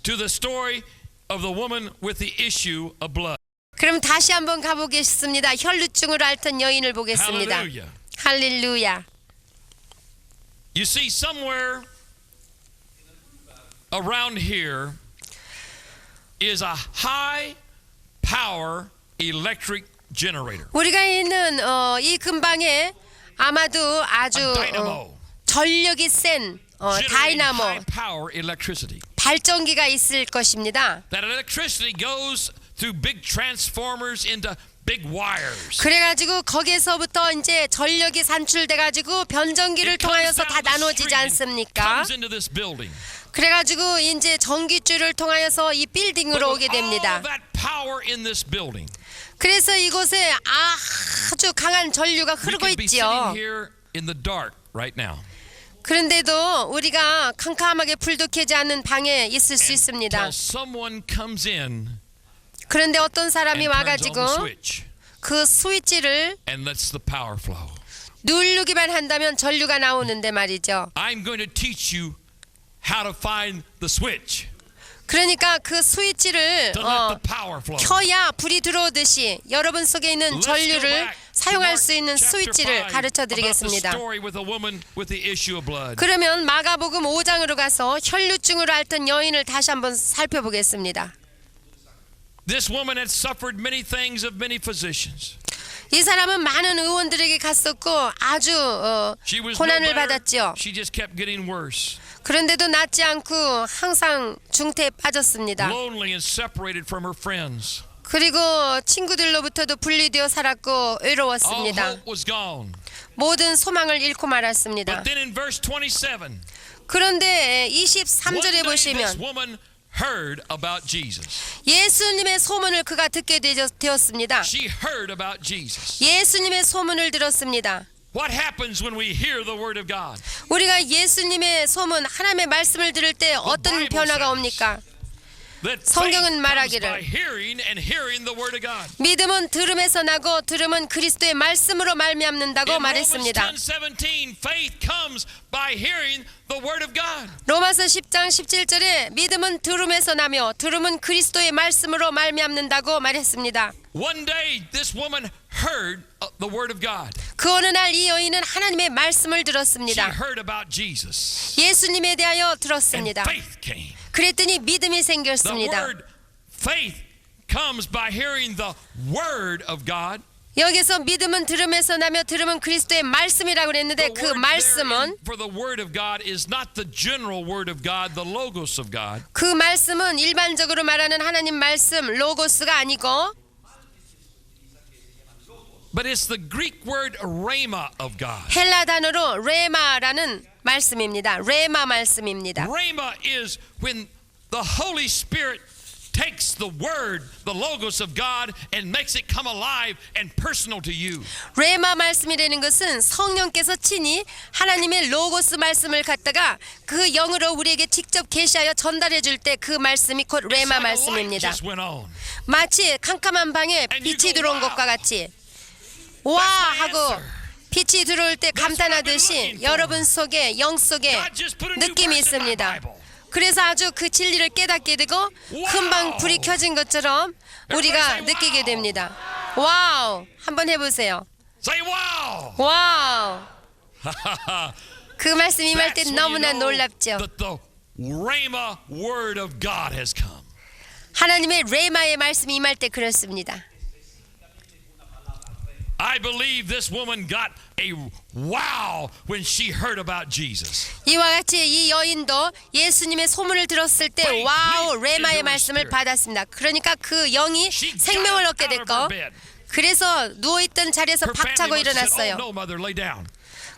To the story of the woman with the issue of blood. 그럼 다시 한번 가보겠습니다. 혈루증으로 앓던 여인을 보겠습니다. Hallelujah. 할렐루야. You see, somewhere around here is a high power electric generator. 우리가 있는 이 근방에 아마도 아주 A dynamo. 전력이 센 Generating 다이나모 high power electricity. 발전기가 있을 것입니다. That electricity goes through big transformers into big wires. 그래가지고 거기에서부터 이제 전력이 산출돼가지고 변전기를 It comes 통하여서 다 down the 나눠지지 street and 않습니까? comes into this building. 그래가지고 이제 전기줄을 통하여서 이 But 빌딩으로 오게 with all 됩니다. of that power in this building, 그래서 이곳에 아주 강한 전류가 we 흐르고 could be 있죠. sitting here in the dark right now. 그런데도 우리가 캄캄하게 불도 켜지 않는 방에 있을 수 있습니다. Till someone comes in 그런데 어떤 사람이 and turns on the 와가지고 switch 그 스위치를 and lets the power flow. 누르기만 한다면 전류가 나오는데 말이죠. I'm going to teach you how to find the switch 그러니까 그 스위치를 to let the power flow. 켜야 불이 들어오듯이 여러분 속에 있는 Let's go 전류를 back to 사용할 Mark 수 있는 chapter 스위치를 5 가르쳐 about the 드리겠습니다. story with a woman with the issue of blood. 그러면 마가복음 5장으로 가서 혈루증으로 앓던 여인을 다시 한번 살펴보겠습니다. This woman had suffered many things of many physicians. 이 사람은 많은 의원들에게 갔었고 아주 She was no 고난을 better. 받았죠. She just kept getting worse. 그런데도 낫지 않고 항상 중태에 빠졌습니다. Lonely and separated from her friends. 그리고 친구들로부터도 분리되어 살았고 All 외로웠습니다. hope was gone. 모든 소망을 잃고 말았습니다. But then in verse 27, 그런데 one 23절에 day this 보시면 woman heard about Jesus. 예수님의 소문을 그가 듣게 되었습니다. She heard about Jesus. 예수님의 소문을 들었습니다. What happens when we hear the word of God? 우리가 예수님의 소문, 하나님의 말씀을 들을 때 어떤 Bible 변화가 says 옵니까? That 성경은 faith comes 말하기를 by hearing and hearing the word of God. 믿음은 들음에서 나고 들음은 그리스도의 말씀으로 말미암는다고 In Romans 말했습니다. 10:17, faith comes by hearing the word of God. 로마서 10장 17절에 믿음은 들음에서 나며 들음은 그리스도의 말씀으로 말미암는다고 말했습니다. One day this woman heard the word of God. 그 어느 날 이 여인은 하나님의 말씀을 She 들었습니다. heard about Jesus. 예수님에 대하여 And 들었습니다. faith came. 그랬더니 믿음이 The 생겼습니다. word faith comes by hearing the word of God. 여기서 믿음은 들음에서 나며 들음은 그리스도의 말씀이라고 그랬는데 The 그 word 말씀은 therein for the word of God is not the general word of God, the logos of God. 그 말씀은 일반적으로 말하는 하나님 말씀 로고스가 아니고 But it's the Greek word rhema of God. 헬라 단어로 레마라는 말씀입니다. 레마 말씀입니다. Rhema is when the Holy Spirit takes the word, the logos of God, and makes it come alive and personal to you. 레마 말씀이라는 것은 성령께서 친히 하나님의 로고스 말씀을 갖다가 그 영으로 우리에게 직접 계시하여 전달해 줄 때 그 말씀이 곧 It's 레마 like a light 말씀입니다. just went on. 마치 캄캄한 방에 And you 빛이 go, 들어온 "Wow." 것과 같이 와 That's my 하고 answer. 빛이 들어올 때 That's what I've been 감탄하듯이 looking for. 여러분 속에 영 속에 God just put a new 느낌이 verse in my 있습니다. Bible. 그래서 아주 그 진리를 깨닫게 되고 금방 불이 켜진 것처럼 우리가 Everybody say, 느끼게 "Wow." 됩니다. 와우! 한번 해보세요. Say wow. 와우! 그 말씀 임할 때 That's when 너무나 you know 놀랍죠. that the Rhema word of God has come. 하나님의 레마의 말씀이 임할 때 그렇습니다. I believe this woman got a wow when she heard about Jesus. 이와 같이 이 여인도 예수님의 소문을 들었을 때 와우 레마의 말씀을 받았습니다. 그러니까 그 영이 She 생명을 got 얻게 out of 됐고 her bed. 그래서 누워있던 자리에서 Her family 박차고 must have said, 일어났어요. "Oh no, mother, lay down.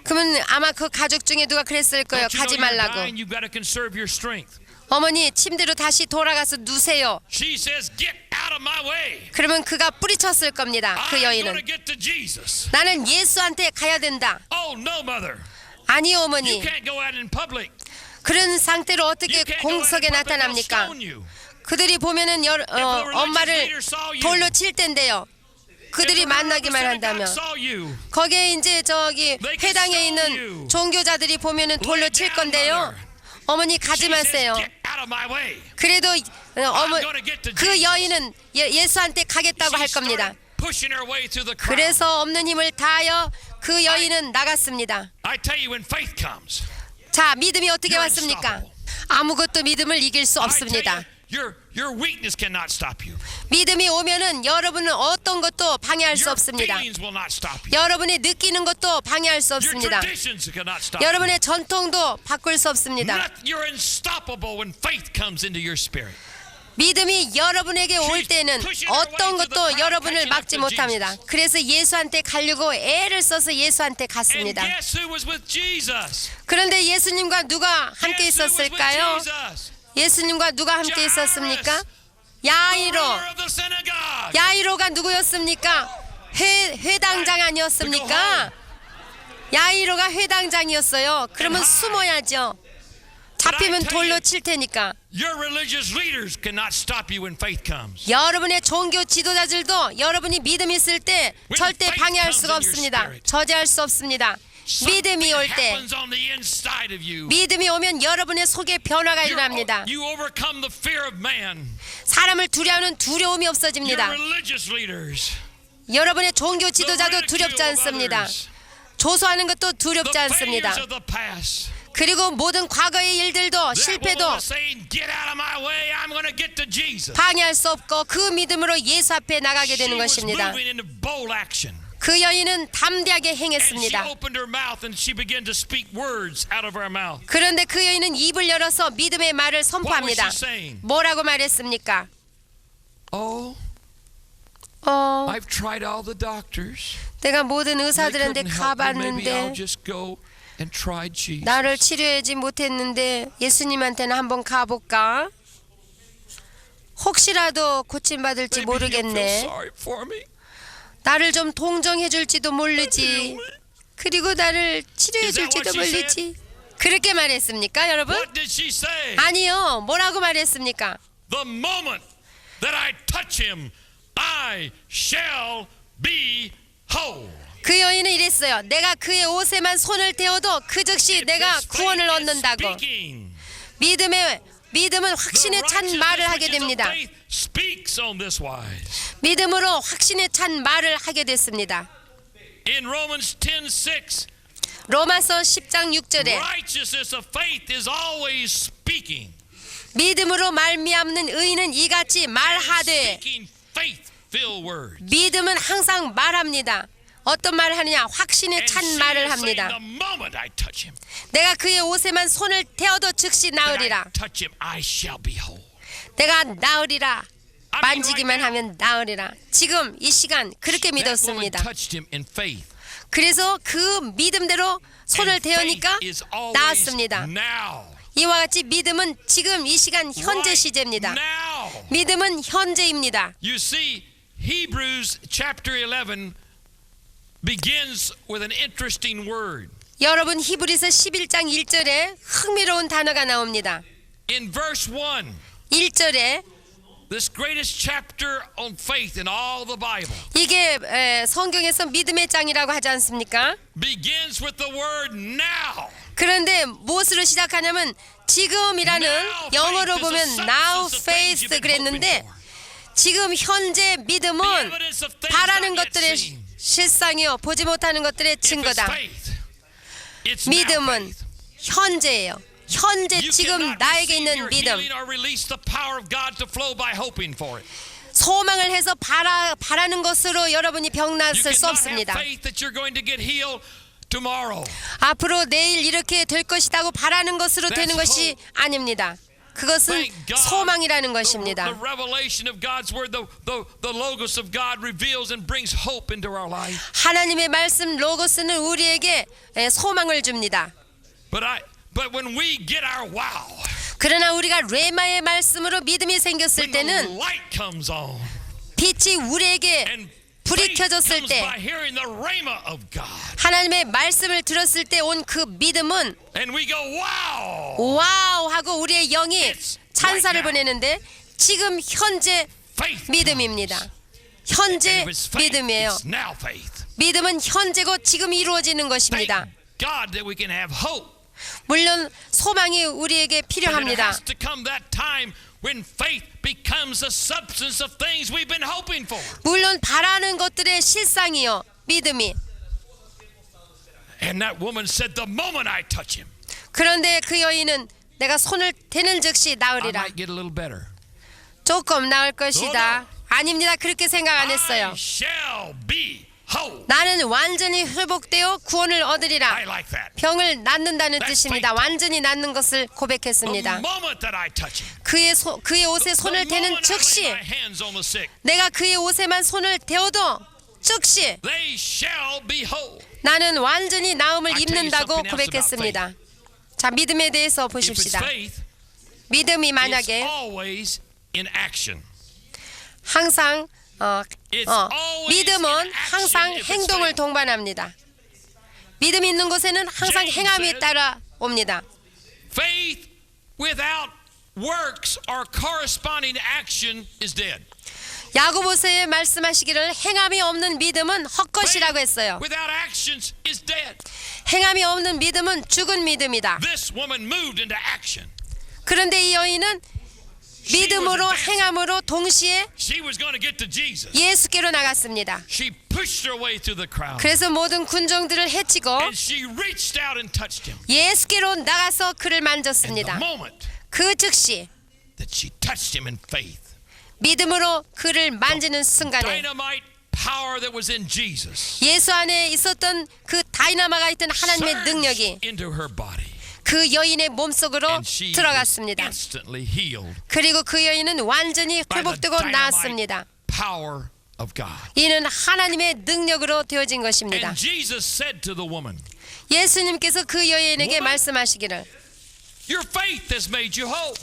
그러면 아마 그 가족 중에 누가 그랬을 거예요. Don't you 가지 know you're 말라고. dying? You've got to conserve your strength." 어머니 침대로 다시 돌아가서 누세요. She says, "Get out of my way. 그러면 그가 뿌리쳤을 겁니다. 그 I'm going to 여인은. get to Jesus." 나는 예수한테 가야 된다. Oh no, mother. 아니요 You 어머니. can't go out in public. 그런 상태로 어떻게 You can't go out in 공석에 public. They'll 나타납니까? stone you. 그들이 보면은 엄마를 돌로 칠 텐데요. 그들이 만나기만 한다면 거기에 이제 저기 회당에 있는 종교자들이 보면은 돌로 칠 건데요. 어머니 가지 마세요. 그래도 그 여인은 예수한테 가겠다고 할 겁니다. 그래서 없는 힘을 다하여 그 여인은 나갔습니다. 자, 믿음이 어떻게 왔습니까? 아무것도 믿음을 이길 수 없습니다. Your weakness cannot stop you. 믿음이 오면은 여러분은 어떤 것도 방해할 수 Your 없습니다. feelings will not stop you. 여러분이 느끼는 것도 방해할 수 Your 없습니다. traditions cannot stop you. 여러분의 전통도 바꿀 수 없습니다. You're unstoppable when faith comes into your spirit. 믿음이 여러분에게 올 때는 어떤 것도 여러분을 막지 못합니다. 그래서 예수한테 가려고 애를 써서 예수한테 And 갔습니다. guess who was with Jesus? 그런데 예수님과 누가 함께 Guess who was with 있었을까요? Jesus? 예수님과 누가 함께 있었습니까? 야이로. Ruler of the synagogue. 야이로가 누구였습니까? 회당장 아니었습니까? 야이로가 회당장이었어요. 그러면 숨어야죠. 잡히면 돌로 칠 테니까. Your religious leaders cannot stop you when faith comes. 여러분의 종교 지도자들도 여러분이 믿음이 있을 때 절대 방해할 수가 없습니다. 저지할 수 없습니다. 믿음이 올 때, happens on the inside of you. 믿음이 오면 여러분의 속에 변화가 일어납니다. You overcome the fear of man. 사람을 두려워하는 두려움이 Your 없어집니다. religious leaders. 여러분의 종교 지도자도 두렵지 않습니다. 조소하는 것도 두렵지 The 않습니다. failures of the past. 그리고 모든 과거의 일들도 실패도 Get out of my way. I'm going to get to Jesus. 방해할 수 없고 그 믿음으로 예수 앞에 나가게 되는 She was 것입니다. moving into bold action. 그 여인은 담대하게 And she 행했습니다. opened her mouth and she began to speak words out of her mouth. 그런데 그 여인은 입을 열어서 믿음의 말을 선포합니다. What was she saying? 뭐라고 말했습니까? Oh, I've tried all the doctors. 내가 모든 They 의사들한테 couldn't help me. Maybe I'll 가봤는데 just go and try Jesus. 나를 치료하지 못했는데 예수님한테는 한번 가볼까? 혹시라도 고침받을지 Maybe you'll feel 모르겠네. sorry for me. 나를 좀 동정해 줄지도 모르지. 그리고 나를 치료해 Is that 줄지도 what she 모르지. 그렇게 말했습니까, 여러분? What did she say? 아니요. 뭐라고 말했습니까? The moment that I touch him, I shall be whole. 그 여인은 이랬어요. 내가 그의 옷에만 손을 대어도 그 즉시 내가 His 구원을 faith is 얻는다고. speaking. 믿음은 확신에 찬 말을 하게 됩니다. Faith speaks on this wise. 믿음으로 확신에 찬 말을 하게 됐습니다. In Romans 10:6, 로마서 10장 6절에 righteousness of faith is always speaking. 믿음으로 말미암는 의인은 이같이 말하되. Speaking faith-filled words. 믿음은 항상 말합니다. 어떤 말을 하느냐? 확신에 And 찬 she 말을 is saying, 합니다. the moment I touch him, 내가 그의 옷에만 손을 대어도 즉시 that I 나으리라. touch him, I shall be whole. 내가 나으리라. I mean, 만지기만 right now, 하면 나으리라. 지금 이 시간 그렇게 that woman 믿었습니다. touched him in faith. 그래서 그 믿음대로 손을 And 대으니까 faith is always 나았습니다. now. 이와 같이 믿음은 지금 이 시간 현재 시제입니다. Now. 믿음은 현재입니다. You see, Hebrews chapter 11 begins with an interesting word. 여러분 히브리서 11장 1절에 흥미로운 단어가 나옵니다. In verse 1, 1절에 this greatest chapter on faith in all the Bible 이게 성경에서 믿음의 장이라고 하지 않습니까? begins with the word now. 그런데 무엇으로 시작하냐면 지금이라는 Now 영어로 faith is 보면 the now substance of things faith you've been 그랬는데 hoping for. 지금 현재 믿음은 The evidence of things 바라는 not yet 것들의 seen. 실상이요 보지 못하는 것들의 If it's 증거다. faith, it's now 믿음은 faith. 현재예요. 현재 You 지금 cannot 나에게 receive 있는 your 믿음, healing or release the power of God to flow by hoping for it. 소망을 해서 바라는 것으로 여러분이 병 You 낫을 수 cannot have 없습니다. faith that you're going to get healed tomorrow. 앞으로 내일 이렇게 될 것이라고 바라는 것으로 되는 That's 것이 아닙니다. 그것은 Thank God. 소망이라는 The 것입니다. revelation of God's word, the logos of God reveals and brings hope into our life. 하나님의 말씀 로고스는 우리에게 소망을 줍니다. But when we get our wow, 그러나 우리가 레마의 말씀으로 믿음이 생겼을 when the 때는 light comes on, 빛이 우리에게 and 불이 faith 켜졌을 comes 때, by hearing the rhema of God, 하나님의 말씀을 들었을 때 온 그 믿음은 and we go wow. 와우 하고 우리의 영이 It's 찬사를 right now. 보내는데 지금 현재 Faith 믿음입니다. comes. 현재 And if it's faith, 믿음이에요. it's now faith. 믿음은 현재고 지금 이루어지는 Thank 것입니다. God that we can have hope. 물론 소망이 우리에게 But it 필요합니다. has to come that time when faith becomes the substance of things we've been hoping for. 물론 바라는 것들의 실상이요 믿음이. And that woman said, the moment I touch him, 그런데 그 여인은 내가 손을 대는 즉시 I 나으리라. might get a little better. 조금 나을 것이다. 아닙니다. 그렇게 생각 안 했어요. I shall be whole. 나는 완전히 회복되어 구원을 I 얻으리라. like that. 병을 낫는다는 That's 뜻입니다. faith. 완전히 낫는 것을 The 고백했습니다. moment that I touch him, 그의 옷에 손을 the 대는 moment I 즉시 lay my hands on the sick, 내가 그의 옷에만 손을 대어도 즉시 they shall be whole. 나는 완전히 나음을 I'll tell you 입는다고 something else 고백했습니다. 자, 믿음에 대해서 If it's 보십시다. faith, 믿음이 it's 만약에 always in action. 항상 It's always 믿음은 in action 항상 if it's 행동을 faith. 동반합니다. 믿음이 있는 곳에는 항상 James 행함이 said- 따라옵니다. Faith without works or corresponding action is dead. 야고보서에 말씀하시기를 행함이 없는 믿음은 헛것이라고 했어요. Without actions is dead. 행함이 없는 믿음은 죽은 믿음이다. This woman moved into action. 그런데 이 여인은 믿음으로 행함으로 동시에 She was going to get to Jesus. 예수께로 나갔습니다. She pushed her way through the crowd. 그래서 모든 군종들을 해치고 And she reached out and touched him. 예수께로 나가서 그를 And the 만졌습니다. moment 그 즉시 that she touched him in faith, 믿음으로 그를 만지는 순간에 dynamite power that was in Jesus 예수 안에 있었던 그 다이나마가 있던 하나님의 surged 능력이 into her body. 그 여인의 몸속으로 And she was 들어갔습니다. instantly healed 그리고 그 여인은 완전히 by the 회복되고 dynamite 나았습니다. power of God. 이는 하나님의 능력으로 되어진 것입니다. And Jesus said to the woman, 예수님께서 그 여인에게 Woman, 말씀하시기를 your faith has made you whole.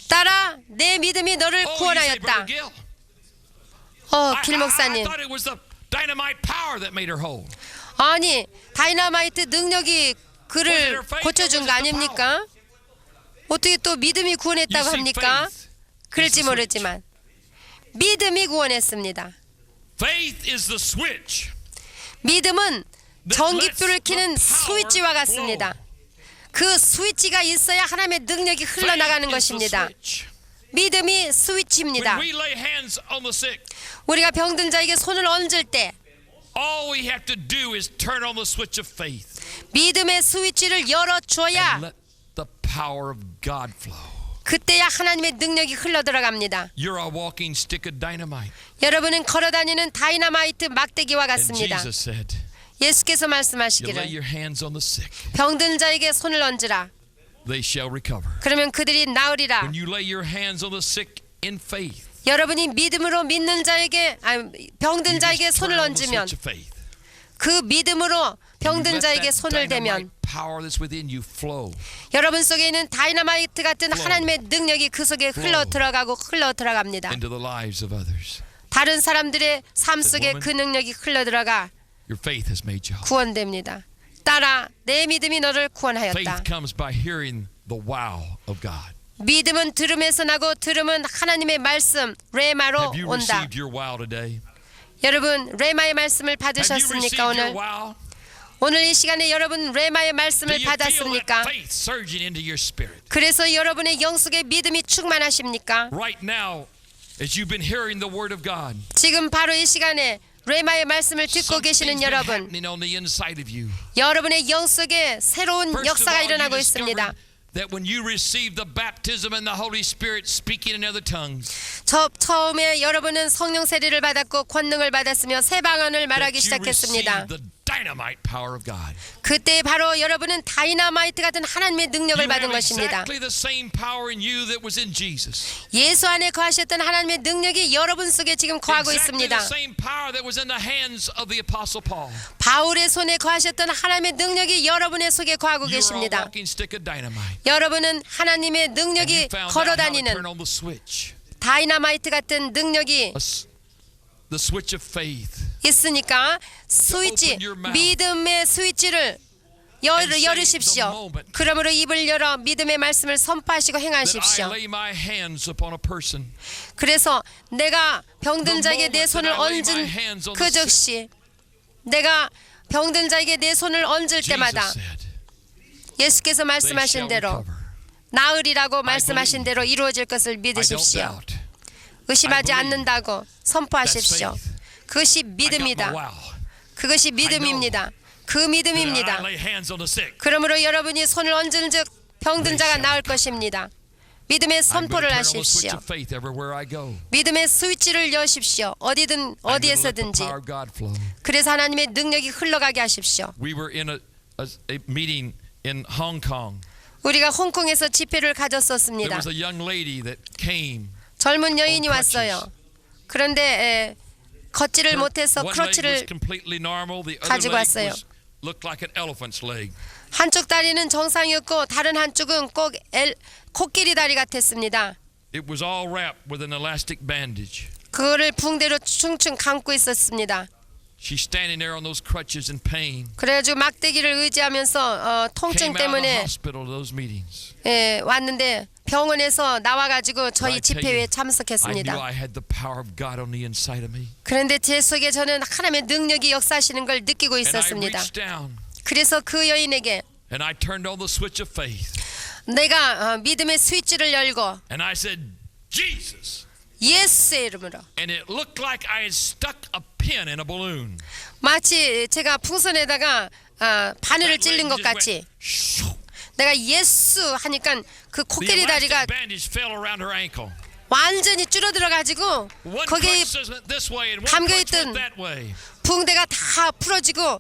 딸아 내 믿음이 너를 Oh, you say, Brother 구원하였다. Gill, 길 I 목사님, thought it was the dynamite power that made her whole. 아니 다이나마이트 능력이 그를 고쳐준 거 아닙니까? 어떻게 또 믿음이 You 구원했다고 see, 합니까? faith 그럴지 is the 모르지만 믿음이 구원했습니다. Faith is the switch. 믿음은 that 전기불을 lets the 켜는 power 스위치와 같습니다. 그 스위치가 있어야 하나님의 능력이 흘러나가는 Faith is the 것입니다. switch. 믿음이 When 스위치입니다. we lay hands on the sick, 우리가 병든 자에게 손을 얹을 때 all we have to do is turn on the switch of faith 믿음의 스위치를 열어줘야 and let the power of God flow. 그때야 하나님의 능력이 흘러 들어갑니다. You're a walking stick of dynamite. 여러분은 걸어다니는 다이나마이트 막대기와 And 같습니다. Jesus said, 예수께서 you lay 말씀하시기를 your hands on the sick, 병든 자에게 손을 얹으라. they shall recover. 그러면 그들이 나으리라. When you lay your hands on the sick in faith, 여러분이 믿음으로 믿는 자에게 병든 you 자에게 just 손을 turn on the 얹으면 switch of faith. 그 믿음으로 You 병든 let 자에게 that 손을 dynamite 대면 power that's within you flow. 여러분 속에 있는 다이나마이트 같은 Flow. 하나님의 능력이 그 속에 흘러 들어가고 흘러 들어갑니다. into the lives of others. 다른 사람들의 삶 속에 woman, 그 능력이 흘러 들어가 Your faith has made you whole. 구원됩니다. 딸아, 내 믿음이 너를 구원하였다. Faith comes by hearing the wow of God. 믿음은 들음에서 나고 들음은 하나님의 말씀 레마로 Have you 온다. received your wow today? 여러분 레마의 말씀을 Have you received 받으셨습니까? your 오늘 wow? 오늘 이 시간에 여러분 레마의 Do 말씀을 you feel that 받았습니까? faith surging into your spirit? 그래서 여러분의 영 속에 믿음이 충만하십니까? Right now, as you've been hearing the word of God, 지금 바로 이 시간에 레마의 말씀을 듣고 something's 계시는 been 여러분, happening on the inside of you. 여러분의 영 속에 새로운 First of 역사가 all, you 일어나고 discovered 있습니다. that when you receive the baptism and the Holy Spirit speaking in other tongues, 처음에 여러분은 성령 세례를 받았고 권능을 받았으며 새 방언을 말하기 that you 시작했습니다. receive the dynamite power of God. 그때 바로 여러분은 다이너마이트 같은 하나님의 능력을 You 받은 have 것입니다. exactly the same power in you that was in Jesus. 예수 안에 거하셨던 하나님의 능력이 여러분 속에 지금 거하고 Exactly 있습니다. the same power that was in the hands of the Apostle Paul. 바울의 손에 거하셨던 하나님의 능력이 여러분의 속에 거하고 You are a 계십니다. walking stick of dynamite. 여러분은 하나님의 And you 능력이 found out how to turn 걸어다니는 on the switch. 다이너마이트 같은 능력이 The switch of faith. 있으니까 스위치, open your mouth. 믿음의 스위치를 And say 열으십시오. the moment 그러므로 입을 열어 믿음의 말씀을 선포하시고 That I 행하십시오. lay my hands upon a person. 그래서 내가 병든 자에게 내 손을 얹은 그 즉시 내가 병든 자에게 내 손을 얹을 때마다 Jesus said, 예수께서 they 말씀하신 shall 대로 recover. 나으리라고 말씀하신 대로 이루어질 것을 I don't 믿으십시오. doubt. 의심하지 I believe. 않는다고 선포하십시오. That's faith. 그것이 I got my 믿음이다. wow. 그것이 믿음입니다. 그 That I 믿음입니다. lay hands on the sick. 그러므로 여러분이 손을 얹은즉 병든 자가 나을 것입니다. 믿음의 I'm going to 선포를 turn on the switch 하십시오. of faith everywhere I go. 믿음의 스위치를 여십시오. 어디든 I'm gonna let the 어디에서든지. power of God flow. 그래서 하나님의 능력이 흘러가게 하십시오. We were in a meeting in Hong Kong. 우리가 홍콩에서 집회를 There 가졌었습니다. was a young lady that came. 젊은 여인이 on 왔어요. 그런데 걷지를 못해서 One leg was 크러치를 completely normal. The other 가지고 leg 왔어요. looked like an elephant's leg. 한쪽 다리는 정상이었고 다른 한쪽은 꼭 코끼리 다리 같았습니다. It was all wrapped with an elastic bandage. 그거를 붕대로 충충 감고 있었습니다. She's standing there on those crutches in pain. 그래가지고 막대기를 의지하면서 통증 Came out of the 때문에 hospital to those meetings. 왔는데 병원에서 나와가지고 I 저희 tell 집회에 you, I knew 참석했습니다. I had the power of God on the inside of me. 그런데 제 속에 저는 하나님의 능력이 역사하시는 걸 느끼고 And I 있었습니다. reached down 그래서 그 여인에게 and I turned on the switch of faith. 내가 믿음의 스위치를 열고 And I said, Jesus. 예수의 이름으로 And it looked like I had stuck a pin in a balloon. 마치 제가 풍선에다가 바늘을 That 찔린 것 leg just 같이 went shoo. 내가 예수 하니까 그 The 코끼리 다리가 elastic bandage fell around her ankle. 완전히 줄어들어 가지고 One 거기에 crutch went this way and one 감겨 crutch 있던 went that way. 붕대가 다 풀어지고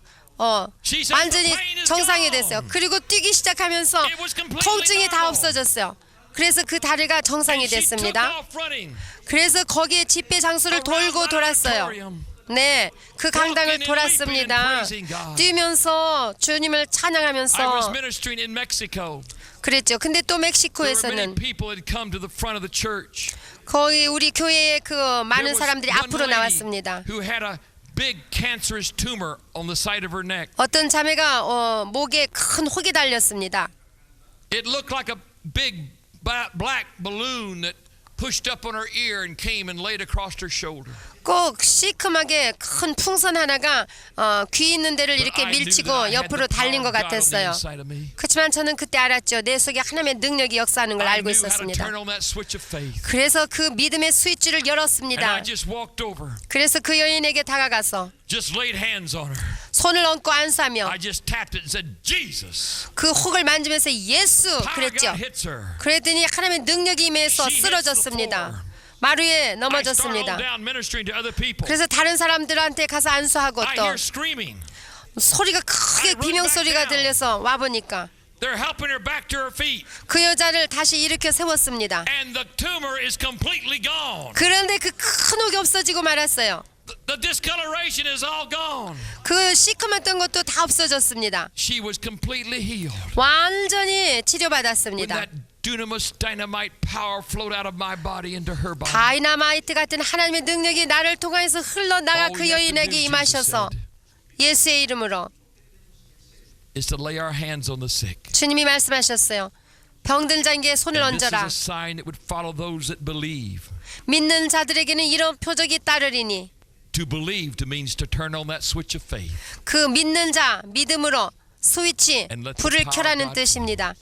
She said, 완전히 "The pain is 정상이 gone." 됐어요. 그리고 뛰기 시작하면서 It was completely 통증이 다 normal. 없어졌어요. 그래서 그 다리가 정상이 And she took 됐습니다. off running. 그래서 거기에 집회 장소를 Around 돌고 that 돌았어요. auditorium. 네, 그 강당을 Walking and 돌았습니다. leaping and praising God. 뛰면서 주님을 I was 찬양하면서 ministering in Mexico. 그랬죠. 근데 또 There were many 멕시코에서는 people had come to the front of the church. 거의 우리 교회에 그 There 많은 was 사람들이 one 앞으로 lady 나왔습니다. who had a big cancerous tumor on the side of her neck. 어떤 자매가 목에 큰 혹이 달렸습니다. It looked like a big black balloon that pushed up on her ear and came and laid across her shoulder. 꼭 시큼하게 큰 풍선 하나가 귀 있는 데를 But 이렇게 I knew that 밀치고 I had 옆으로 the power 달린 것 of God on the 같았어요. inside of me. 그렇지만 저는 그때 알았죠. 내 속에 하나님의 능력이 역사하는 걸 I 알고 knew how to 있었습니다. turn on that switch of faith. 그래서 그 믿음의 스위치를 And I 열었습니다. just walked over, 그래서 그 여인에게 다가가서 just laid hands on her. 손을 얹고 안수하며 I just tapped it and said, Jesus. 그 혹을 만지면서 예수 Power of 그랬죠. God hits her. 그랬더니 하나님의 능력이 임해서 She hits the 쓰러졌습니다. floor. 마루에 I start on 넘어졌습니다. down ministering to other people. 그래서 다른 사람들한테 가서 안수하고 I 또 hear screaming. 소리가 크게 I run 비명 back 소리가 down. 들려서 와보니까 They're helping her back to her feet. 그 여자를 다시 일으켜 세웠습니다. And the tumor is completely gone. 그런데 그 큰 혹이 없어지고 말았어요. The discoloration is all gone. 그 시커멓던 것도 다 없어졌습니다. She was completely healed. 완전히 When 치료받았습니다. that dunamis dynamite power flowed out of my body into her body. 다이너마이트 같은 하나님의 능력이 나를 통해서 흘러나가 All 그 you have to do, 여인에게 Jesus 임하셔서 said, 예수의 이름으로 is to lay our hands on the sick. 주님이 말씀하셨어요. 병든 자에게 손을 And this is 얹어라. a sign that would follow those that believe. 믿는 자들에게는 이런 표적이 따르리니 To believe means to turn on that switch of faith. 그 믿는 자 믿음으로 스위치 And let the 불을 power of 켜라는 God 뜻입니다.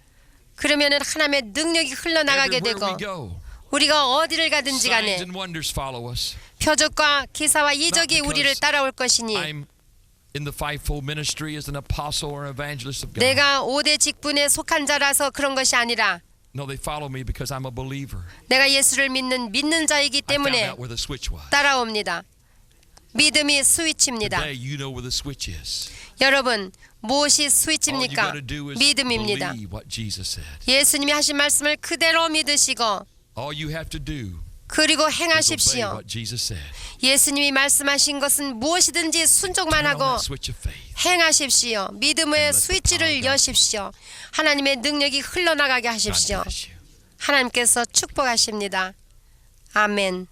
그러면은 하나님의 능력이 흘러나가게 Everywhere we 되고 go, 우리가 어디를 가든지 signs 간에 and wonders follow us. 표적과 기사와 이적이 because 우리를 따라올 것이니 I'm in the fivefold ministry as an apostle or evangelist of God. 내가 5대 직분에 속한 자라서 그런 것이 아니라 No, they follow me because I'm a believer. 내가 예수를 믿는 자이기 I found 때문에 out where the switch was. 따라옵니다. 믿음이 스위치입니다. Today you know where the switch is. 여러분, 무엇이 All you 스위치입니까? got to do is 믿음입니다. believe what Jesus said. 예수님이 하신 말씀을 그대로 믿으시고 All you have to do 그리고 is obey 행하십시오. what Jesus said. 예수님이 말씀하신 것은 무엇이든지 순종만 Turn on 하고 that switch of faith. 행하십시오. 믿음의 스위치를 여십시오. 하나님의 능력이 흘러나가게 God 하십시오. bless you. 하나님께서 축복하십니다. 아멘.